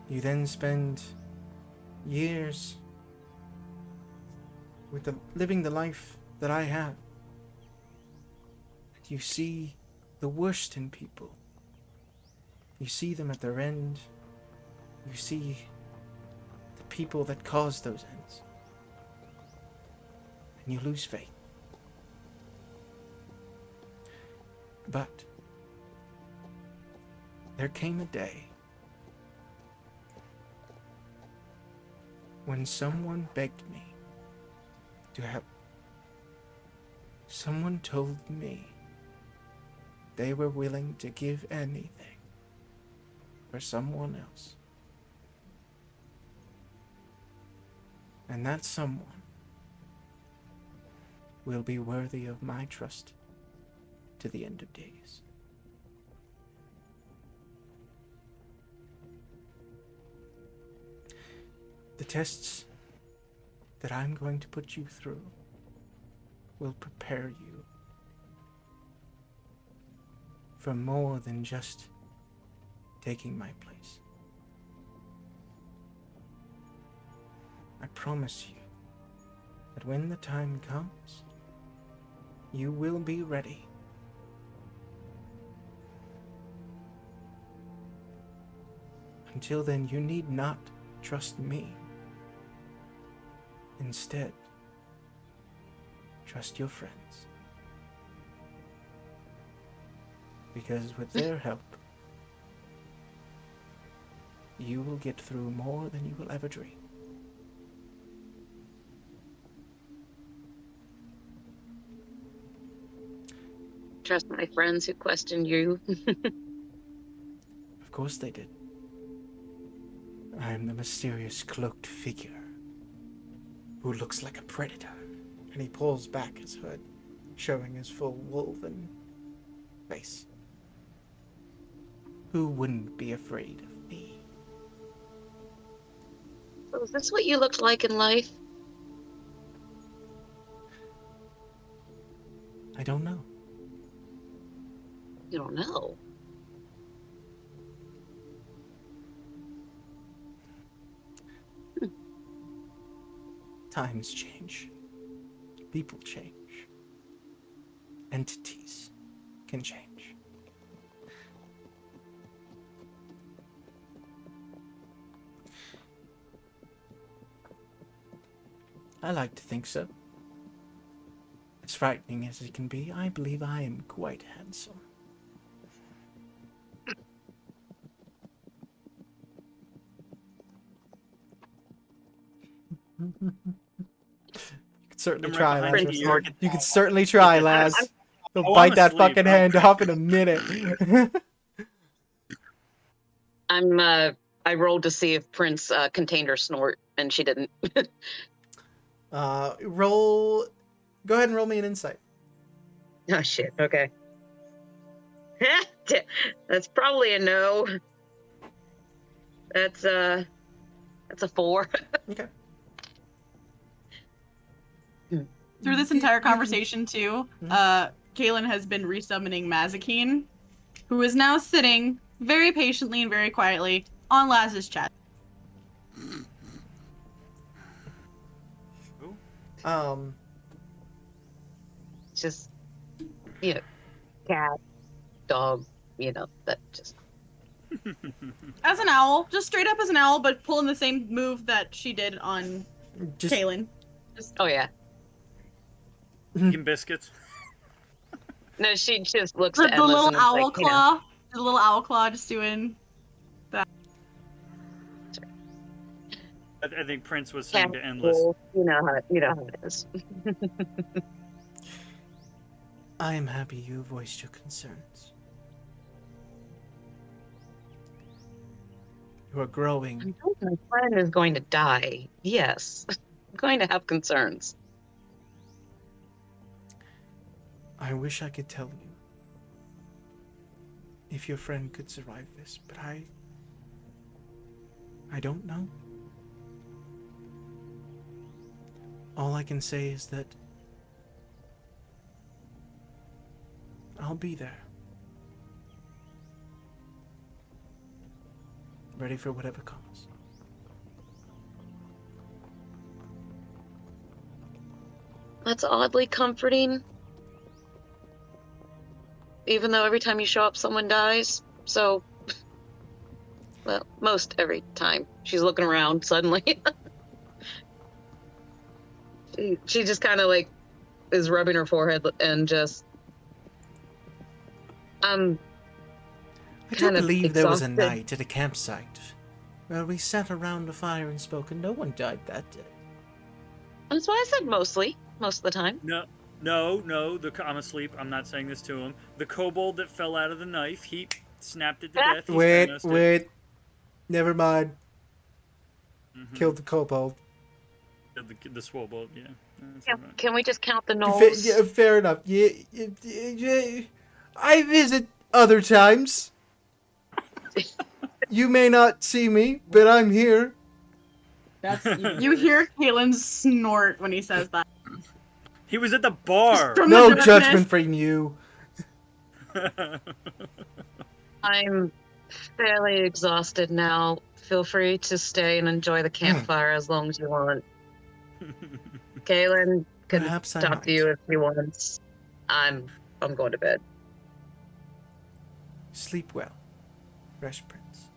You then spend years with living the life that I have. And you see the worst in people. You see them at their end. You see the people that cause those ends. And you lose faith. But there came a day when someone begged me to help. Someone told me they were willing to give anything for someone else. And that someone will be worthy of my trust to the end of days. The tests that I'm going to put you through will prepare you for more than just taking my place. I promise you that when the time comes, you will be ready. Until then, you need not trust me. Instead, trust your friends. Because with their help, you will get through more than you will ever dream. Trust my friends who questioned you. Of course they did. I am the mysterious cloaked figure who looks like a predator. And he pulls back his hood, showing his full wolven face. Who wouldn't be afraid of me? So is this what you looked like in life? I don't know. You don't know. Times change. People change. Entities can change. I like to think so. As frightening as it can be, I believe I am quite handsome. You could certainly I'm try, right behind Lazarus. you. You can certainly try, Laz. He'll Oh, bite I'm that asleep. fucking hand off in a minute. I rolled to see if Prince contained her snort, and she didn't. Roll. Go ahead and roll me an insight. Oh shit. Okay. That's probably a no. That's a 4. Okay. Through this entire conversation, too, Kaylin has been resummoning Mazikeen, who is now sitting very patiently and very quietly on Laz's chest. Just, cat, dog, that just. As an owl, just straight up as an owl, but pulling the same move that she did on Just Kaylin. Oh yeah. Eating biscuits. No, she just looks The at Endless little and is owl like, claw. The little owl claw just doing that. I think Prince was saying to Endless. Well, you know how it is. I am happy you voiced your concerns. You are growing. I know my friend is going to die. Yes. I'm going to have concerns. I wish I could tell you if your friend could survive this, but I don't know. All I can say is that I'll be there. Ready for whatever comes. That's oddly comforting. Even though every time you show up, someone dies. So, well, most every time. She's looking around suddenly. she just kind of like is rubbing her forehead and just. I do believe there was a exhausted. night at a campsite where we sat around a fire and spoke, and no one died that day. That's why I said mostly. Most of the time. No. I'm asleep. I'm not saying this to him. The kobold that fell out of the knife, he snapped it to death. He's fantastic. Wait. Never mind. Killed the kobold. The swobold, yeah. Can we just count the gnolls? Fair enough. Yeah, I visit other times. You may not see me, but I'm here. That's You hear Kaylin's snort when he says that. He was at the bar. From No the darkness. judgment from you. I'm fairly exhausted now. Feel free to stay and enjoy the campfire as long as you want. Kaylin can Perhaps I talk to might. you if he wants. I'm going to bed. Sleep well, Fresh Prince.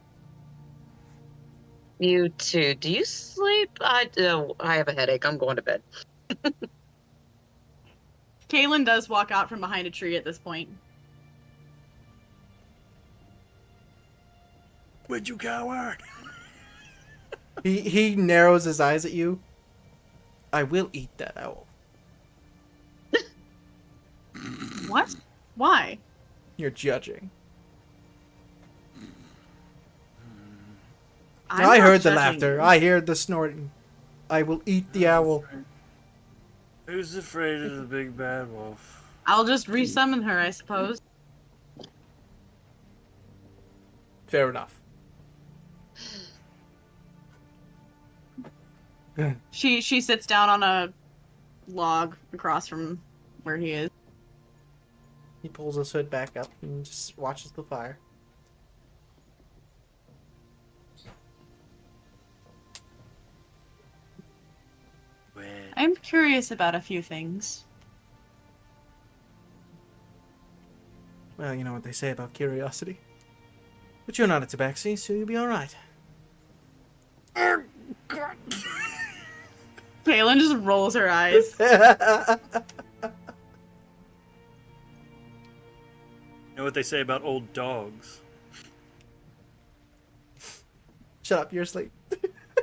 You too. Do you sleep? I have a headache. I'm going to bed. Kaylin does walk out from behind a tree at this point. Would you coward? He narrows his eyes at you. I will eat that owl. What? Why? You're judging. I'm I not heard the judging laughter. you. I heard the snorting. I will eat the owl. Who's afraid of the big bad wolf? I'll just resummon her, I suppose. Fair enough. She sits down on a log across from where he is. He pulls his hood back up and just watches the fire. I'm curious about a few things. Well, you know what they say about curiosity. But you're not a tabaxi, so you'll be alright. Kaylin just rolls her eyes. You know what they say about old dogs? Shut up, you're asleep.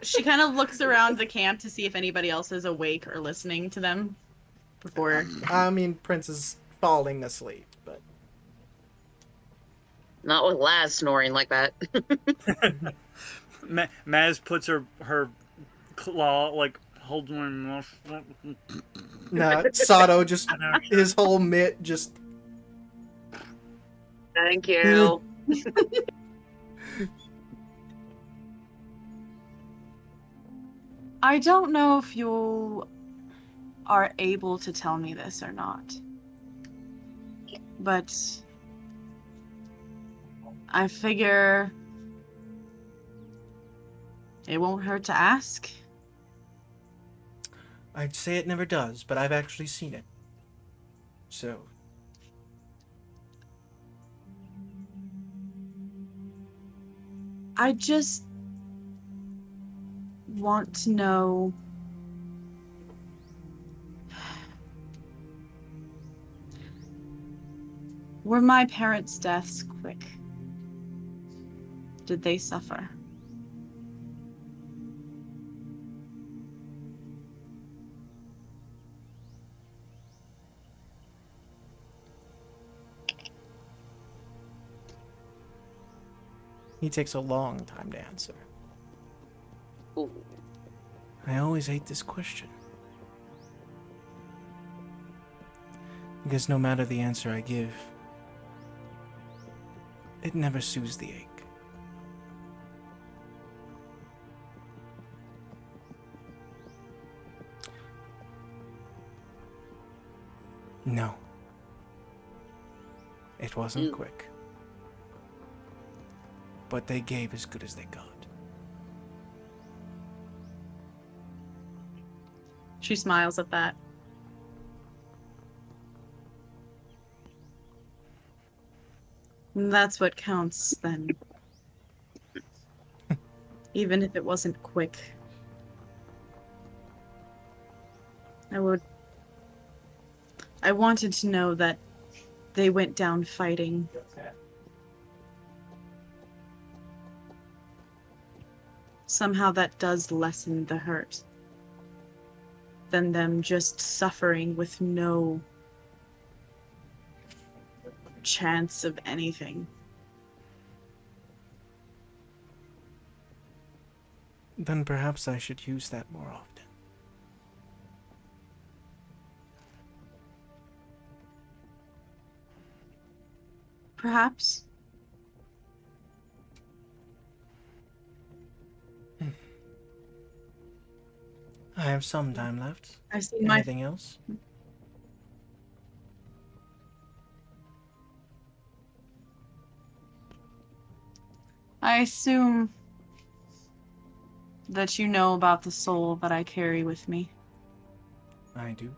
She kind of looks around the camp to see if anybody else is awake or listening to them before. I mean, Prince is falling asleep, but Not with Laz snoring like that. Maz puts her claw, like, holds my mouth. nah, Sato just his whole mitt just. Thank you. I don't know if you are able to tell me this or not, but I figure it won't hurt to ask. I'd say it never does, but I've actually seen it. So. I just want to know were my parents' deaths quick? Did they suffer? He takes a long time to answer. Ooh. I always hate this question. Because no matter the answer I give, it never soothes the ache. No. It wasn't quick. But they gave as good as they got. She smiles at that. That's what counts, then. Even if it wasn't quick. I wanted to know that they went down fighting. Somehow that does lessen the hurt. Than them just suffering with no chance of anything. Then perhaps I should use that more often. Perhaps. I have some time left. I've seen my Anything else? I assume that you know about the soul that I carry with me. I do.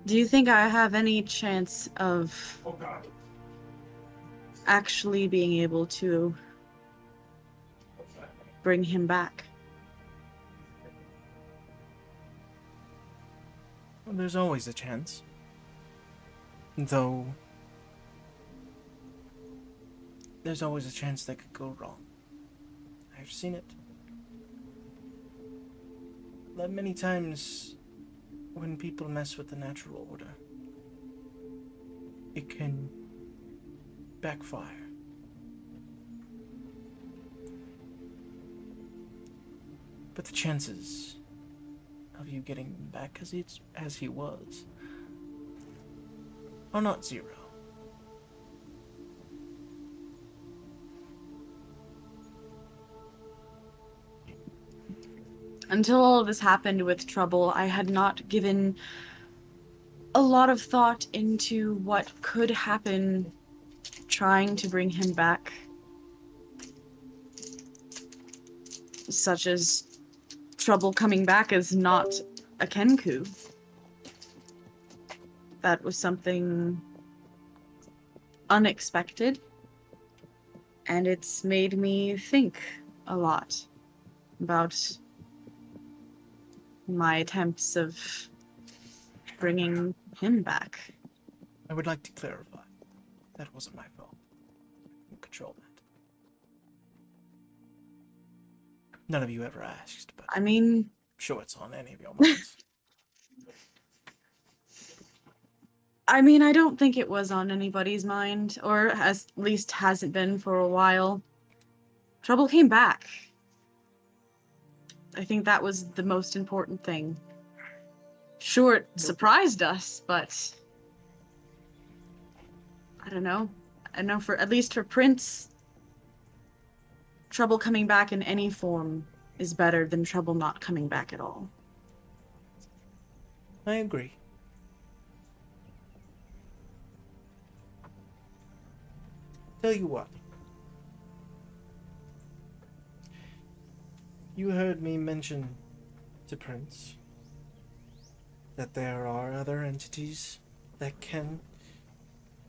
Do you think I have any chance of actually being able to bring him back? Well, there's always a chance. Though, there's always a chance that could go wrong. I've seen it. That many times when people mess with the natural order, it can backfire. But the chances of you getting him back as he was are not zero. Until all of this happened with Trouble, I had not given a lot of thought into what could happen trying to bring him back. Such as Trouble coming back as not a Kenku. That was something unexpected, and it's made me think a lot about my attempts of bringing him back. I would like to clarify. That wasn't my fault. I couldn't control that. None of you ever asked, but I mean, I'm sure it's on any of your minds. I don't think it was on anybody's mind, or at least hasn't been for a while. Trouble came back. I think that was the most important thing. Sure, it surprised us, but I don't know. I know for at least for Prince, trouble coming back in any form is better than trouble not coming back at all. I agree. Tell you what. You heard me mention to Prince that there are other entities that can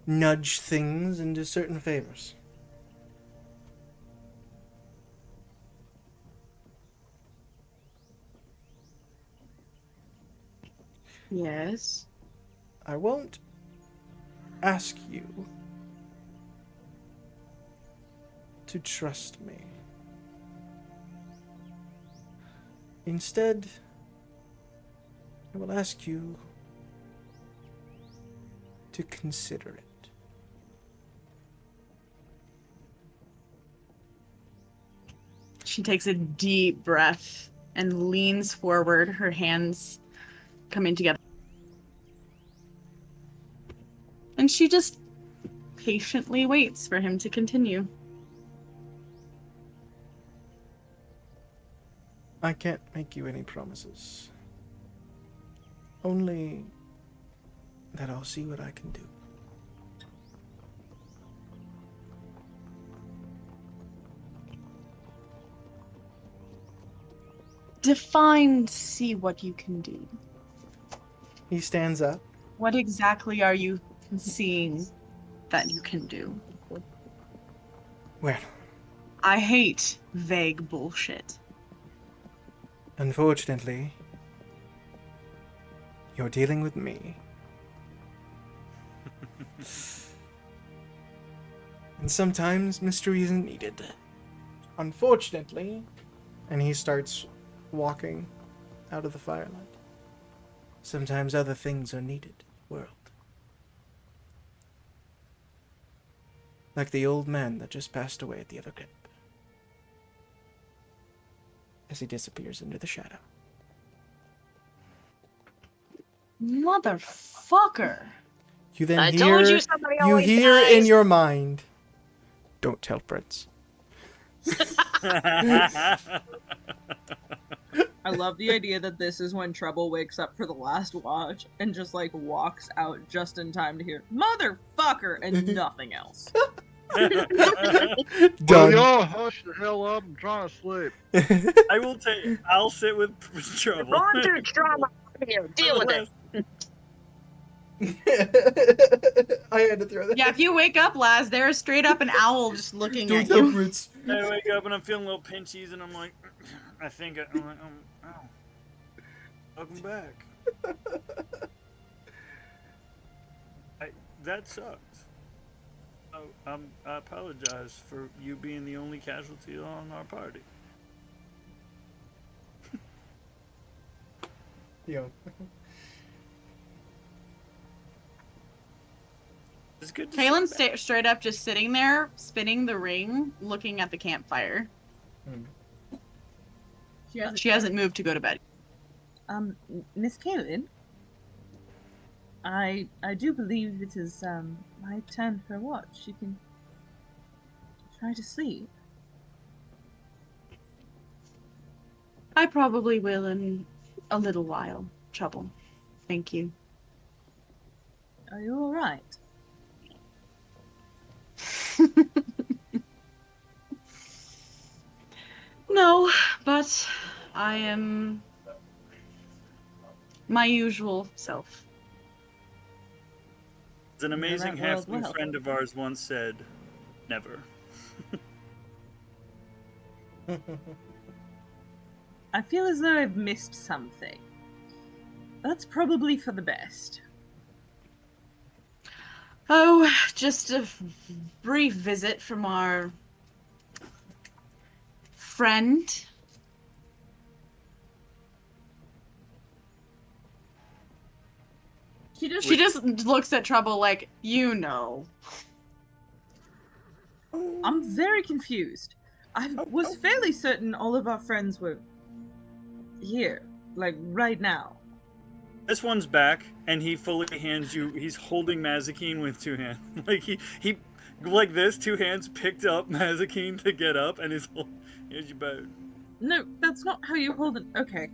nudge things into certain favors. Yes. I won't ask you to trust me. Instead, I will ask you to consider it. She takes a deep breath and leans forward, her hands coming together. And she just patiently waits for him to continue. I can't make you any promises. Only that I'll see what I can do. Define see what you can do. He stands up. What exactly are you seeing that you can do? Well, I hate vague bullshit. unfortunately, you're dealing with me. And sometimes mystery isn't needed. Unfortunately. And he starts walking out of the firelight. Sometimes other things are needed in the world. Like the old man that just passed away at the other camp. As he disappears into the shadow. Motherfucker. You then I hear, told you somebody you always hear dies. in your mind, don't tell Prince. I love the idea that this is when Trouble wakes up for the last watch and just like walks out just in time to hear "motherfucker" and nothing else. Well, Done. y'all hush the hell up. I'm trying to sleep. I will take. I'll sit with Trouble. Going through trauma here. Deal with it. I had to throw that. Yeah, if you wake up, Laz, there's straight up an owl just looking Don't at tell you. Prince. I wake up and I'm feeling little pinchies, and I'm like, I'm like, oh, welcome back. That sucks. So, I apologize for you being the only casualty on our party. Yo. It's good to Talon's see you back. straight up just sitting there, spinning the ring, looking at the campfire. She hasn't moved to go to bed. Miss Kaylin, I do believe it is my turn for a watch. You can try to sleep. I probably will in a little while. Trouble. Thank you. Are you all right? No, but I am my usual self. As an amazing that world halfling well. friend of ours once said, never. I feel as though I've missed something. That's probably for the best. Oh, just a brief visit from our friend. She just looks at Trouble like, you know. I'm very confused. I was fairly certain all of our friends were here, like right now. This one's back, and he fully hands you. He's holding Mazikeen with two hands, like he like this. Two hands picked up Mazikeen to get up, and here's your boat. No, that's not how you hold it. Okay.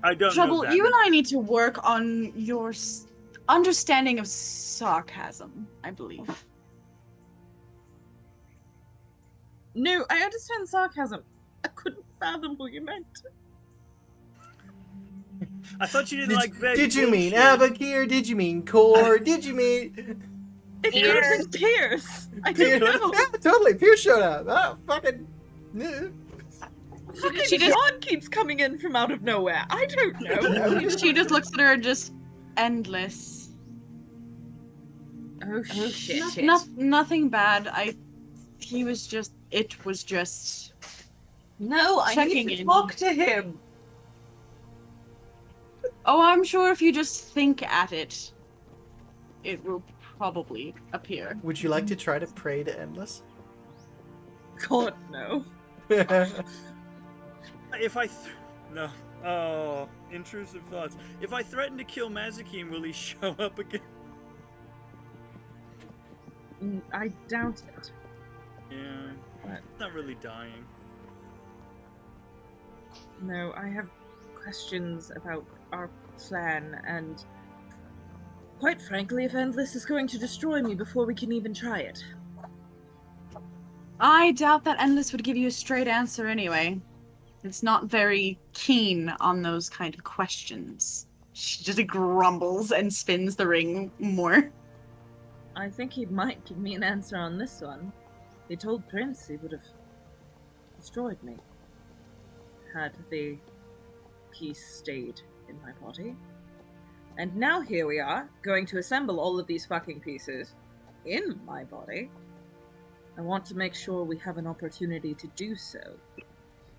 I don't Trouble, know that. you and I need to work on your understanding of sarcasm, I believe. No, I understand sarcasm. I couldn't fathom what you meant. I thought you didn't like vague Did you mean bullshit. Abakir? Did you mean Core? Did you mean It could have been Pierce. I Pierce? don't know. Yeah, totally. Pierce showed up. Oh, fucking. Fucking She just- John keeps coming in from out of nowhere. I don't know. She just looks at her and just endless. Oh shit. Nothing bad. It was just No, I Checking need to in. talk to him. Oh, I'm sure if you just think at it, it will probably appear. Would you like to try to pray to Endless? God no. If I no. Oh, intrusive thoughts. If I threaten to kill Mazikeen, will he show up again? I doubt it. Yeah, But not really dying. no, I have questions about our plan, and quite frankly, if Endless is going to destroy me before we can even try it. I doubt that Endless would give you a straight answer anyway. It's not very keen on those kind of questions. She just grumbles and spins the ring more. I think he might give me an answer on this one. He told Prince he would have destroyed me had the piece stayed in my body. And now here we are, going to assemble all of these fucking pieces in my body. I want to make sure we have an opportunity to do so,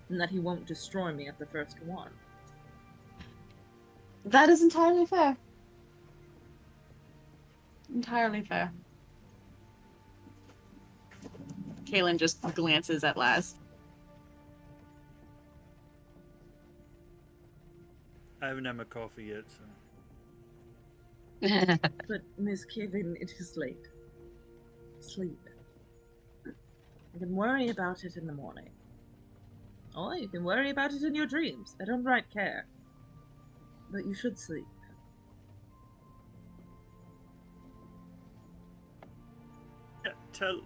and that he won't destroy me at the first one. That is entirely fair. Entirely fair. Kaylin just glances at Laz. I haven't had my coffee yet, so. But, Miss Kevin, it is late. Sleep. You can worry about it in the morning. Or you can worry about it in your dreams. I don't right care. But you should sleep. Yeah, tell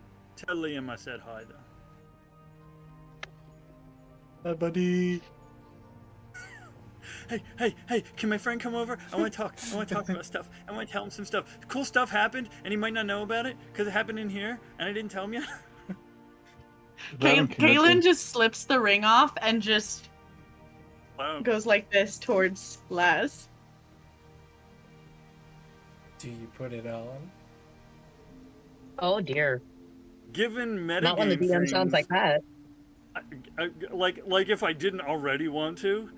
Liam I said hi though. Hi, buddy. Hey, can my friend come over? I want to talk about stuff. I want to tell him some stuff. Cool stuff happened, and he might not know about it, because it happened in here, and I didn't tell him yet. Kaylin just slips the ring off and just Wow. goes like this towards Laz. Do you put it on? Oh dear. Given metagame Not when the DM sounds like that. like if I didn't already want to,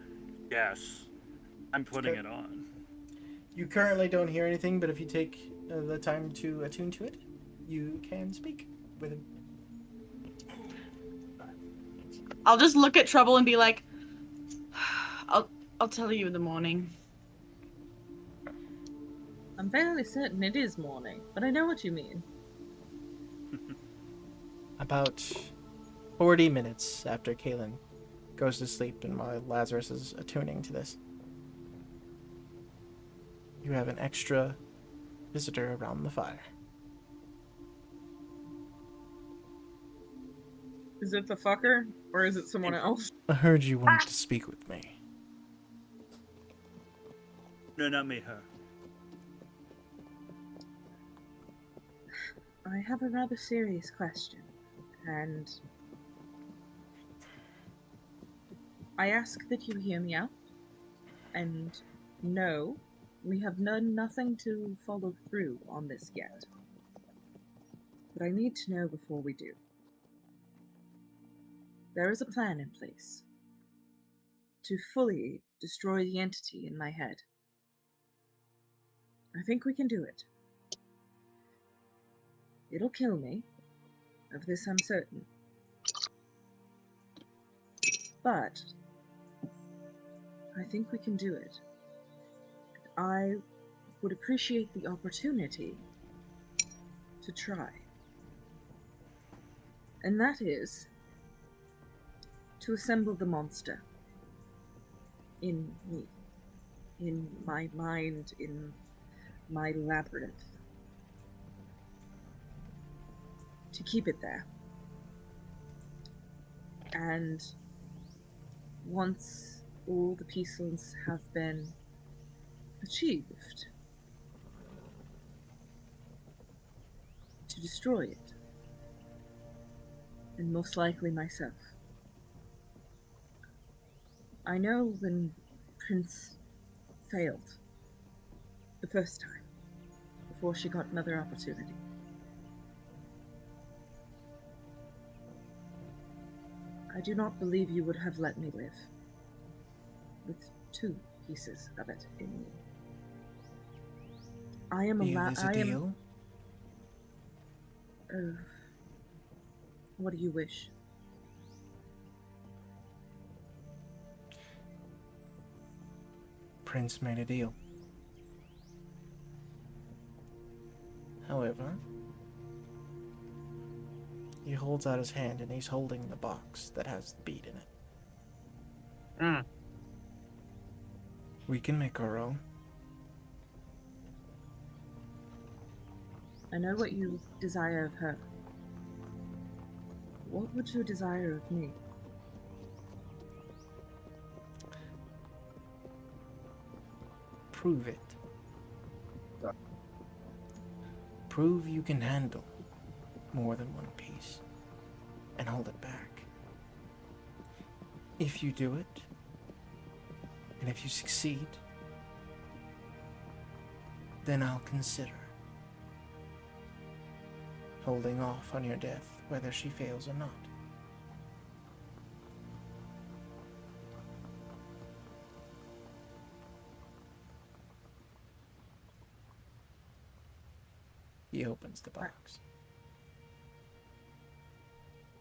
yes, I'm putting Okay. it on. You currently don't hear anything, but if you take the time to attune to it, you can speak with him. I'll just look at Trouble and be like, I'll tell you in the morning. I'm fairly certain it is morning, but I know what you mean. About 40 minutes after Kaylin goes to sleep and while Lazarus is attuning to this, you have an extra visitor around the fire. Is it the fucker, or is it someone else? I heard you wanted to speak with me. No, not me, her. I have a rather serious question, and I ask that you hear me out and know We have done nothing to follow through on this yet. But I need to know before we do. There is a plan in place to fully destroy the entity in my head. I think we can do it. It'll kill me. Of this I'm certain. But I think we can do it. I would appreciate the opportunity to try. And that is to assemble the monster in me, in my mind, in my labyrinth. To keep it there. And once all the pieces have been achieved, to destroy it. And most likely myself. I know when Prince failed the first time, before she got another opportunity. I do not believe you would have let me live with 2 pieces of it in me. I am Deal is a deal. What do you wish? Prince made a deal. However, he holds out his hand and he's holding the box that has the bead in it. We can make our own. I know what you desire of her. What would you desire of me? Prove it. Prove you can handle more than 1 piece and hold it back. If you do it, and if you succeed, then I'll consider holding off on your death, whether she fails or not. He opens the box.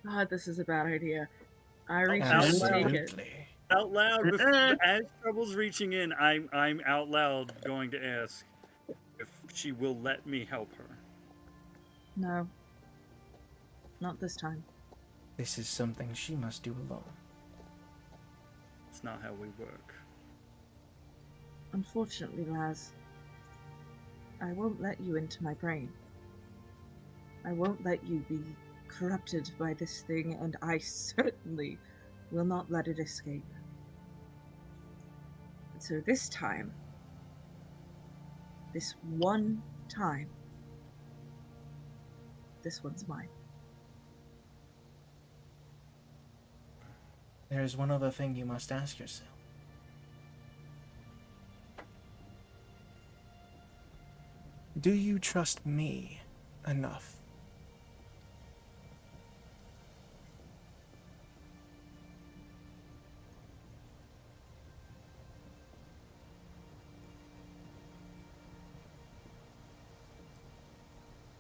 God, this is a bad idea. I reach out and Absolutely. take it. Absolutely. Out loud, as Trouble's reaching in, I'm out loud going to ask if she will let me help her. No. Not this time. This is something she must do alone. It's not how we work. Unfortunately, Laz, I won't let you into my brain. I won't let you be corrupted by this thing, and I certainly will not let it escape. And so this time, this one time, this one's mine. There's one other thing you must ask yourself. Do you trust me enough?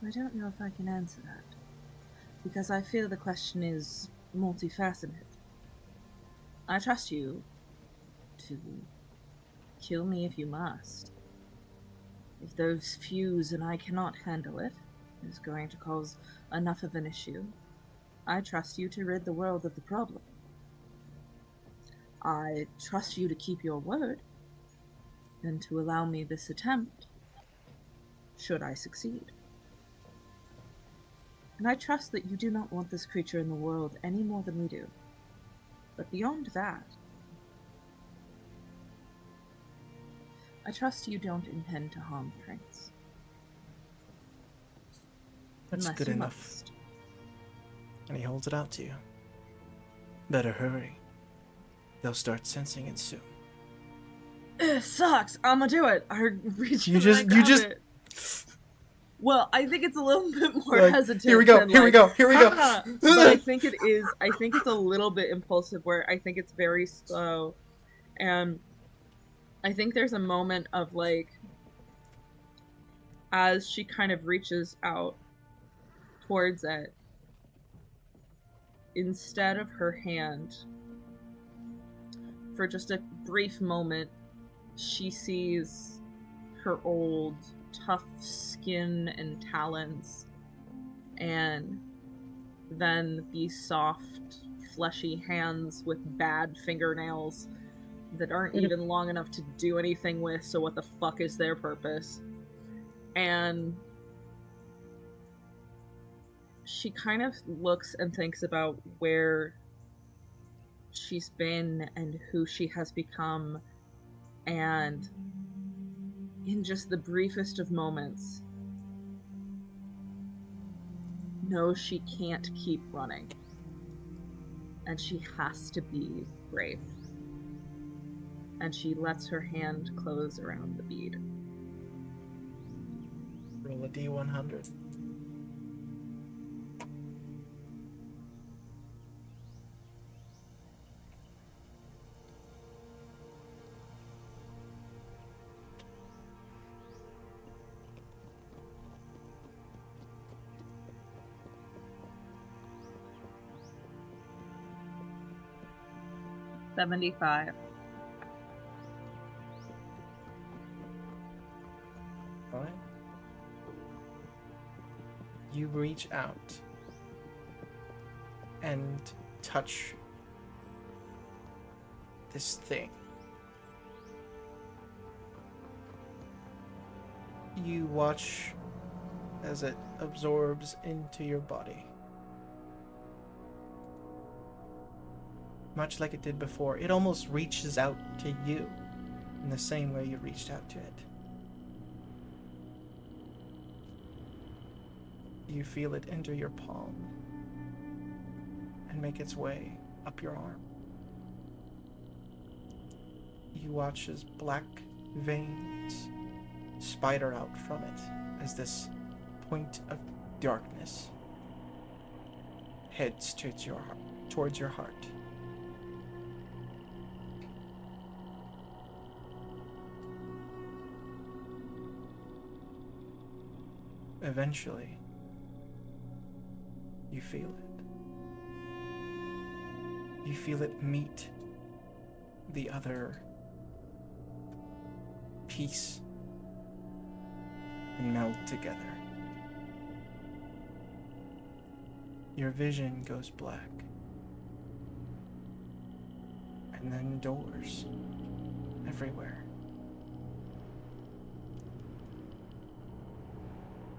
I don't know if I can answer that, because I feel the question is multifaceted. I trust you to kill me if you must. If those fuse and I cannot handle it is going to cause enough of an issue, I trust you to rid the world of the problem. I trust you to keep your word and to allow me this attempt, should I succeed. And I trust that you do not want this creature in the world any more than we do. But beyond that, I trust you don't intend to harm Prince. That's Unless good you enough. must. And he holds it out to you. Better hurry. They'll start sensing it soon. It sucks. I'm gonna do it. I reach You and just- I you grab just- it. Well, I think it's a little bit more Like, hesitant. here we go, than, here we like, go, here we go. "Ha!" But I think it is. I think it's a little bit impulsive. Where I think it's very slow, and I think there's a moment of like, as she kind of reaches out towards it, instead of her hand, for just a brief moment, she sees her old tough skin and talons, and then these soft, fleshy hands with bad fingernails that aren't even long enough to do anything with, so what the fuck is their purpose? And she kind of looks and thinks about where she's been and who she has become, and in just the briefest of moments, knows she can't keep running. And she has to be brave. And she lets her hand close around the bead. Roll a D100. $75. Alright. You reach out and touch this thing. You watch as it absorbs into your body. Much like it did before, it almost reaches out to you in the same way you reached out to it. You feel it enter your palm and make its way up your arm. You watch as black veins spider out from it as this point of darkness heads towards your heart. Eventually, you feel it. You feel it meet the other piece and meld together. Your vision goes black. And then doors everywhere.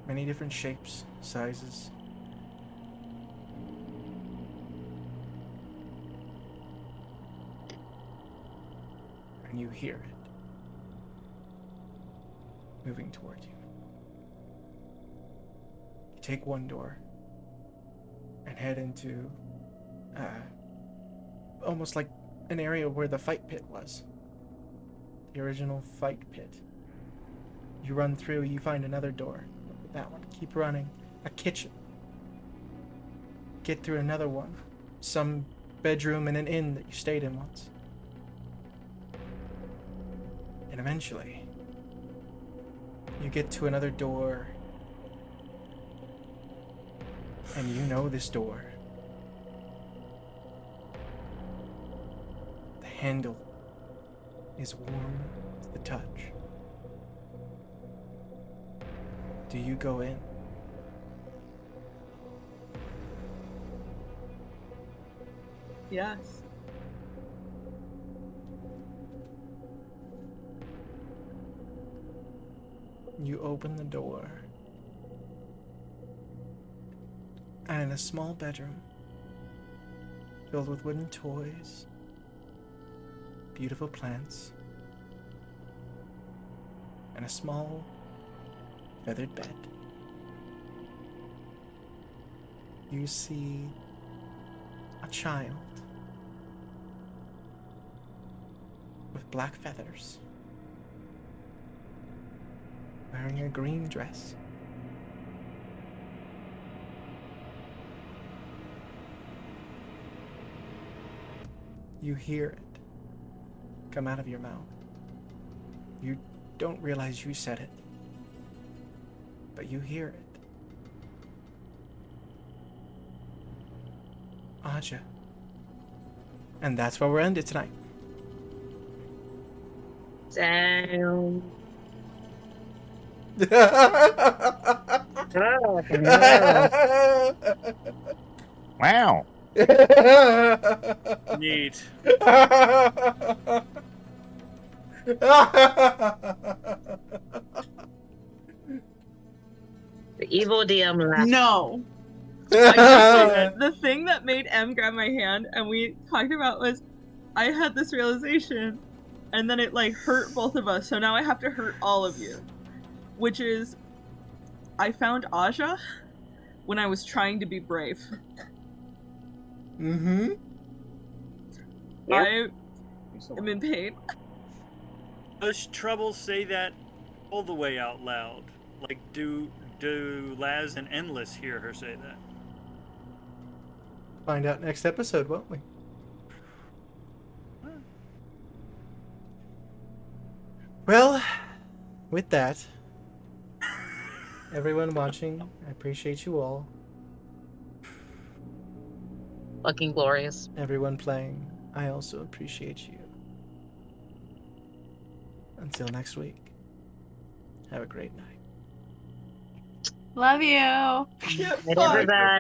Many different shapes, sizes. And you hear it moving toward you. You take one door and head into almost like an area where the fight pit was. The original fight pit. You run through, you find another door. That one. Keep running. A kitchen. Get through another one. Some bedroom in an inn that you stayed in once. And eventually, you get to another door. And you know this door. The handle is warm to the touch. Do you go in? Yes. You open the door. And in a small bedroom, filled with wooden toys, beautiful plants, and a small feathered bed, you see a child with black feathers wearing a green dress. You hear it come out of your mouth. You don't realize you said it, but you hear it. Aja. And that's where we're ended tonight. Damn. Wow. Neat. The evil DM laughed. No. The thing that made M grab my hand and we talked about was I had this realization and then it like hurt both of us, so now I have to hurt all of you. Which is I found Aja when I was trying to be brave. Mm-hmm. I am in pain. Does Trouble say that all the way out loud? Like, do Laz and Endless hear her say that? Find out next episode, won't we? Well, with that, everyone watching, I appreciate you all. Fucking glorious. Everyone playing, I also appreciate you. Until next week, have a great night. Love you. Shit, Right, fuck. everybody.